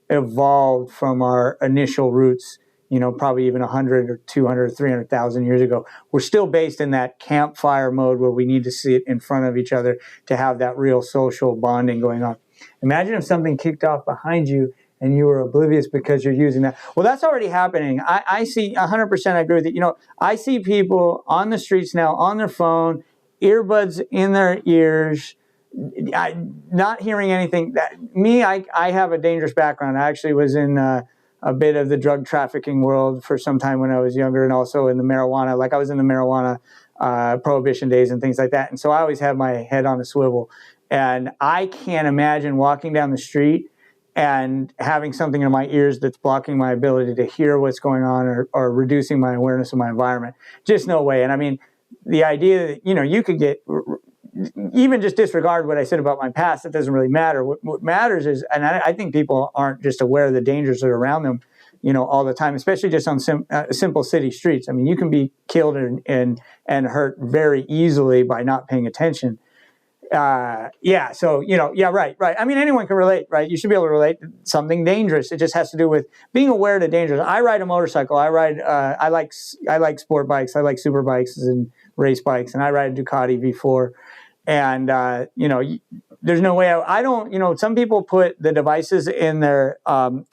evolved from our initial roots, probably even 100 or 200 or 300,000 years ago. We're still based in that campfire mode where we need to sit in front of each other to have that real social bonding going on. Imagine if something kicked off behind you and you were oblivious because you're using that. Well, that's already happening. I see 100%. I agree with you. I see people on the streets now on their phone, earbuds in their ears, not hearing anything. I have a dangerous background. I actually was in a bit of the drug trafficking world for some time when I was younger, and also in the marijuana. I was in the marijuana prohibition days and things like that. And so I always had my head on a swivel. And I can't imagine walking down the street and having something in my ears that's blocking my ability to hear what's going on or reducing my awareness of my environment. Just no way. And I mean, the idea that, you could get, even just disregard what I said about my past, it doesn't really matter. What matters is, and I think people aren't just aware of the dangers that are around them, all the time, especially just on simple city streets. I mean, you can be killed and hurt very easily by not paying attention. Yeah, so, right. I mean, anyone can relate, right? You should be able to relate to something dangerous. It just has to do with being aware of the dangers. I ride a motorcycle. I like sport bikes. I like super bikes and race bikes, and I ride a Ducati V4. And, there's no way I don't, some people put the devices in their, on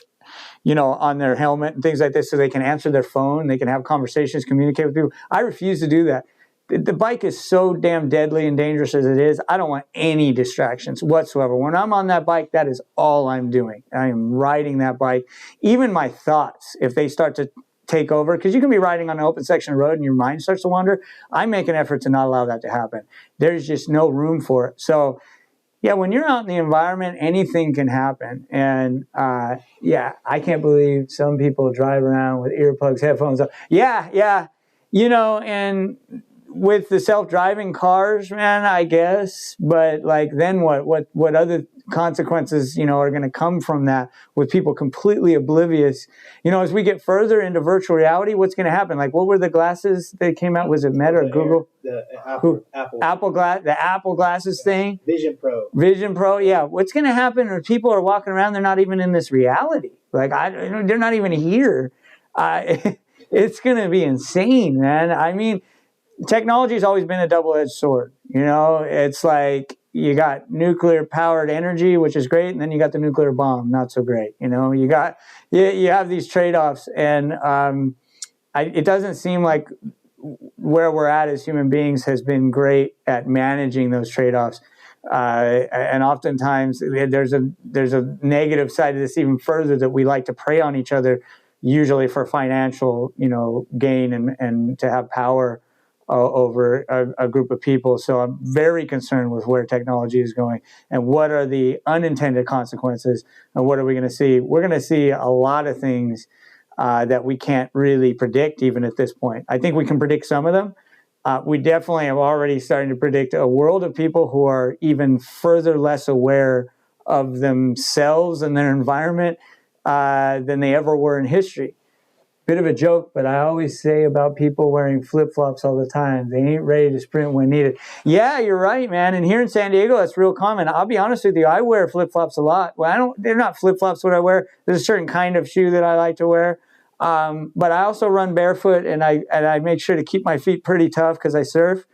their helmet and things like this so they can answer their phone, they can have conversations, communicate with people. I refuse to do that. The bike is so damn deadly and dangerous as it is. I don't want any distractions whatsoever. When I'm on that bike, that is all I'm doing. I am riding that bike. Even my thoughts, if they start to take over, because you can be riding on an open section of road and your mind starts to wander, I make an effort to not allow that to happen. There's just no room for it. So, yeah, when you're out in the environment, anything can happen. And, I can't believe some people drive around with earplugs, headphones on. Yeah. And with the self-driving cars, man, I guess. But, then what? What other consequences, are going to come from that with people completely oblivious? As we get further into virtual reality, what's going to happen? What were the glasses that came out? Was it Meta or Google? The Apple glasses thing. Vision Pro. Yeah. What's going to happen is people are walking around, they're not even in this reality. They're not even here. It's going to be insane, man. I mean, technology has always been a double-edged sword. It's like you got nuclear-powered energy, which is great, and then you got the nuclear bomb, not so great. You have these trade-offs, and it doesn't seem like where we're at as human beings has been great at managing those trade-offs. And oftentimes there's a negative side of this even further, that we like to prey on each other, usually for financial, gain and to have power over a group of people. So I'm very concerned with where technology is going and what are the unintended consequences and what are we going to see. We're going to see a lot of things that we can't really predict even at this point. I think we can predict some of them. We definitely have already starting to predict a world of people who are even further less aware of themselves and their environment than they ever were in history. Bit of a joke, but I always say about people wearing flip-flops all the time, they ain't ready to sprint when needed. Yeah, you're right, man. And here in San Diego, that's real common. I'll be honest with you, I wear flip-flops a lot. Well, they're not flip-flops what I wear. There's a certain kind of shoe that I like to wear. But I also run barefoot, and I make sure to keep my feet pretty tough because I surf.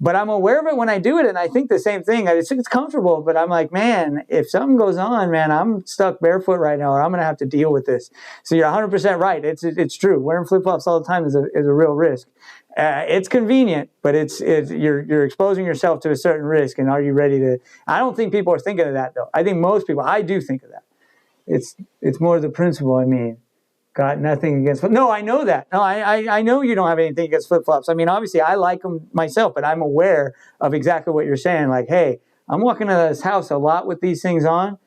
But I'm aware of it when I do it, and I think the same thing. It's comfortable, but I'm like, man, if something goes on, man, I'm stuck barefoot right now, or I'm going to have to deal with this. So you're 100% right. It's true. Wearing flip-flops all the time is a real risk. It's convenient, but you're exposing yourself to a certain risk, and are you ready to? I don't think people are thinking of that, though. I think most people, I do think of that. It's more the principle, I mean. Got nothing against. No, I know that. No, I know you don't have anything against flip-flops. I mean, obviously, I like them myself, but I'm aware of exactly what you're saying. Like, hey, I'm walking to this house a lot with these things on,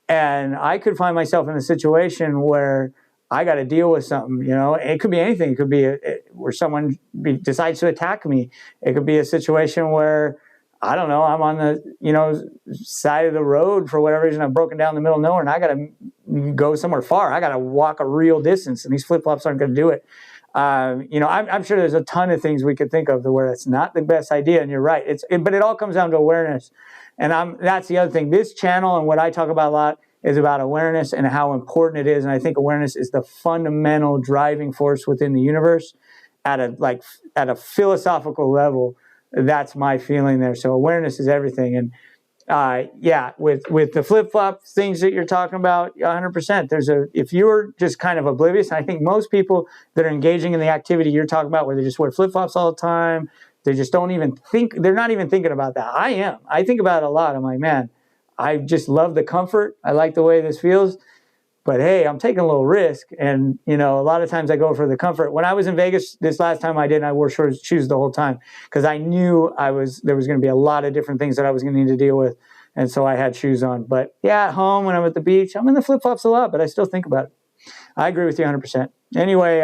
and I could find myself in a situation where I got to deal with something. It could be anything. It could be where someone decides to attack me. It could be a situation where, I don't know, I'm on the side of the road for whatever reason. I've broken down in the middle of nowhere, and I got to go somewhere far. I got to walk a real distance, and these flip-flops aren't going to do it. I'm sure there's a ton of things we could think of where it's not the best idea, and you're right. But it all comes down to awareness, and that's the other thing. This channel and what I talk about a lot is about awareness and how important it is, and I think awareness is the fundamental driving force within the universe at a philosophical level. That's my feeling there. So awareness is everything. And with the flip-flop things that you're talking about, 100%. If you're just kind of oblivious, and I think most people that are engaging in the activity you're talking about, where they just wear flip-flops all the time, they just don't even think, they're not even thinking about that. I am. I think about it a lot. I'm like, man, I just love the comfort. I like the way this feels. But hey, I'm taking a little risk, and a lot of times I go for the comfort. When I was in Vegas this last time I did, I wore short shoes the whole time because I knew there was going to be a lot of different things that I was going to need to deal with, and so I had shoes on. But yeah, at home when I'm at the beach, I'm in the flip-flops a lot, but I still think about it. I agree with you 100%. Anyway,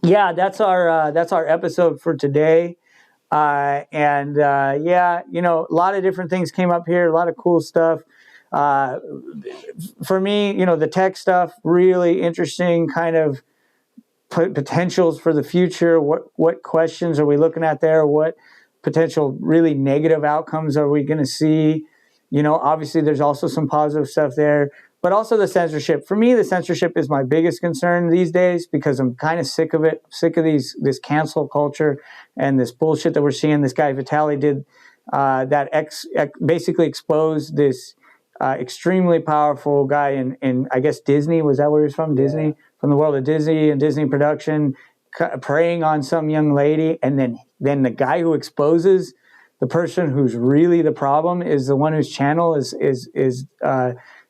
that's our episode for today, a lot of different things came up here, a lot of cool stuff. For me, the tech stuff, really interesting kind of potentials for the future. What questions are we looking at there? What potential really negative outcomes are we going to see? Obviously there's also some positive stuff there, but also the censorship. For me, the censorship is my biggest concern these days because I'm kind of sick of it. I'm sick of this cancel culture and this bullshit that we're seeing. This guy Vitaly did basically exposed this extremely powerful guy in I guess Disney. Was that where he was from? Disney, from the world of Disney and Disney production, preying on some young lady, and then the guy who exposes the person who's really the problem is the one whose channel is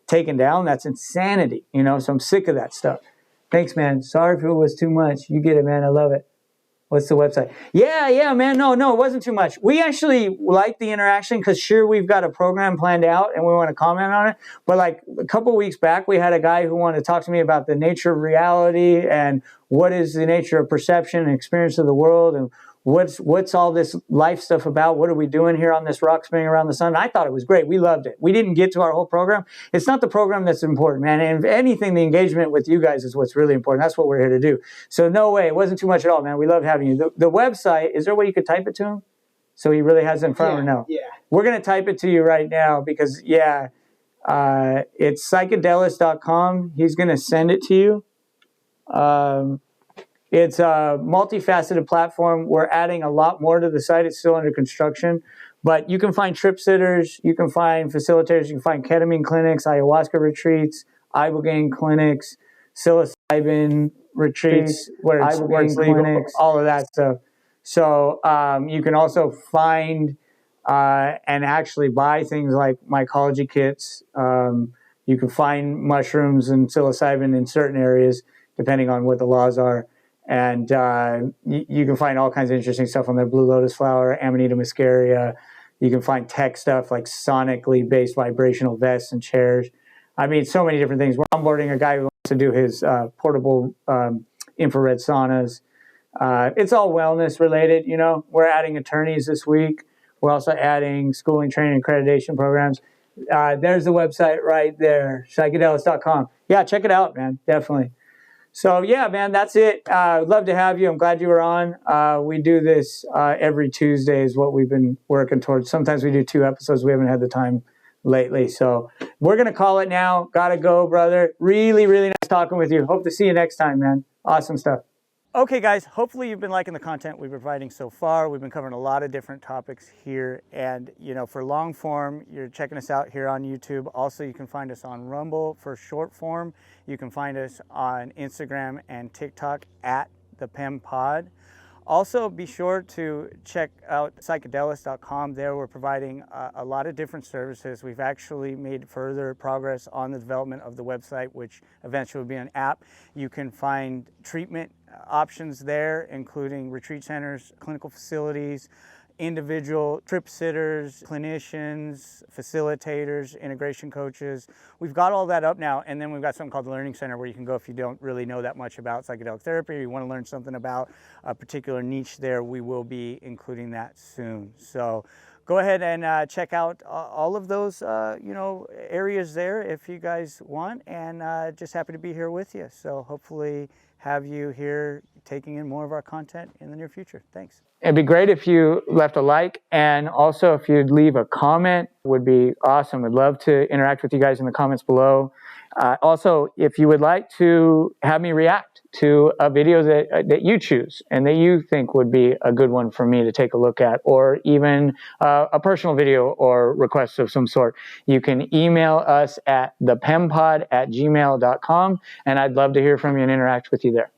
taken down. That's insanity, so I'm sick of that stuff. Thanks, man. Sorry if it was too much. You get it, man. I love it. What's the website? Yeah, man. No, it wasn't too much. We actually like the interaction because sure, we've got a program planned out and we want to comment on it. But like a couple of weeks back, we had a guy who wanted to talk to me about the nature of reality and what is the nature of perception and experience of the world and what's all this life stuff about? What are we doing here on this rock spinning around the sun? I thought it was great. We loved it. We didn't get to our whole program. It's not the program that's important, man. And if anything, the engagement with you guys is what's really important. That's what we're here to do. So no way. It wasn't too much at all, man. We loved having you. The website, is there a way you could type it to him? So he really has it in front of him? No. Yeah. We're going to type it to you right now because, it's psychedelis.com. He's going to send it to you. It's a multifaceted platform. We're adding a lot more to the site. It's still under construction. But you can find trip sitters, you can find facilitators, you can find ketamine clinics, ayahuasca retreats, ibogaine clinics, psilocybin retreats, where it's legal, all of that stuff. So you can also find and actually buy things like mycology kits. You can find mushrooms and psilocybin in certain areas, depending on what the laws are. And you can find all kinds of interesting stuff on there. Blue lotus flower, Amanita muscaria. You can find tech stuff like sonically based vibrational vests and chairs. I mean, so many different things. We're onboarding a guy who wants to do his portable infrared saunas. It's all wellness related, We're adding attorneys this week. We're also adding schooling, training, accreditation programs. There's the website right there, psychedelis.com. Yeah, check it out, man. Definitely. So, yeah, man, that's it. I'd love to have you. I'm glad you were on. We do this every Tuesday is what we've been working towards. Sometimes we do 2 episodes. We haven't had the time lately. So we're going to call it now. Got to go, brother. Really, really nice talking with you. Hope to see you next time, man. Awesome stuff. Okay, guys, hopefully you've been liking the content we've been providing so far. We've been covering a lot of different topics here. And, for long form, you're checking us out here on YouTube. Also, you can find us on Rumble for short form. You can find us on Instagram and TikTok at ThePemPod. Also, be sure to check out psychedelis.com. There we're providing a lot of different services. We've actually made further progress on the development of the website, which eventually will be an app. You can find treatment options there, including retreat centers, clinical facilities, individual trip sitters, clinicians, facilitators, integration coaches. We've got all that up now, and then we've got something called the Learning Center where you can go if you don't really know that much about psychedelic therapy or you want to learn something about a particular niche there. We will be including that soon. So go ahead and check out all of those areas there if you guys want, and just happy to be here with you. So hopefully have you here taking in more of our content in the near future. Thanks. It'd be great if you left a like, and also if you'd leave a comment would be awesome. We'd love to interact with you guys in the comments below. Also, if you would like to have me react to a video that you choose and that you think would be a good one for me to take a look at, or even a personal video or request of some sort, you can email us at thepempod@gmail.com, and I'd love to hear from you and interact with you there.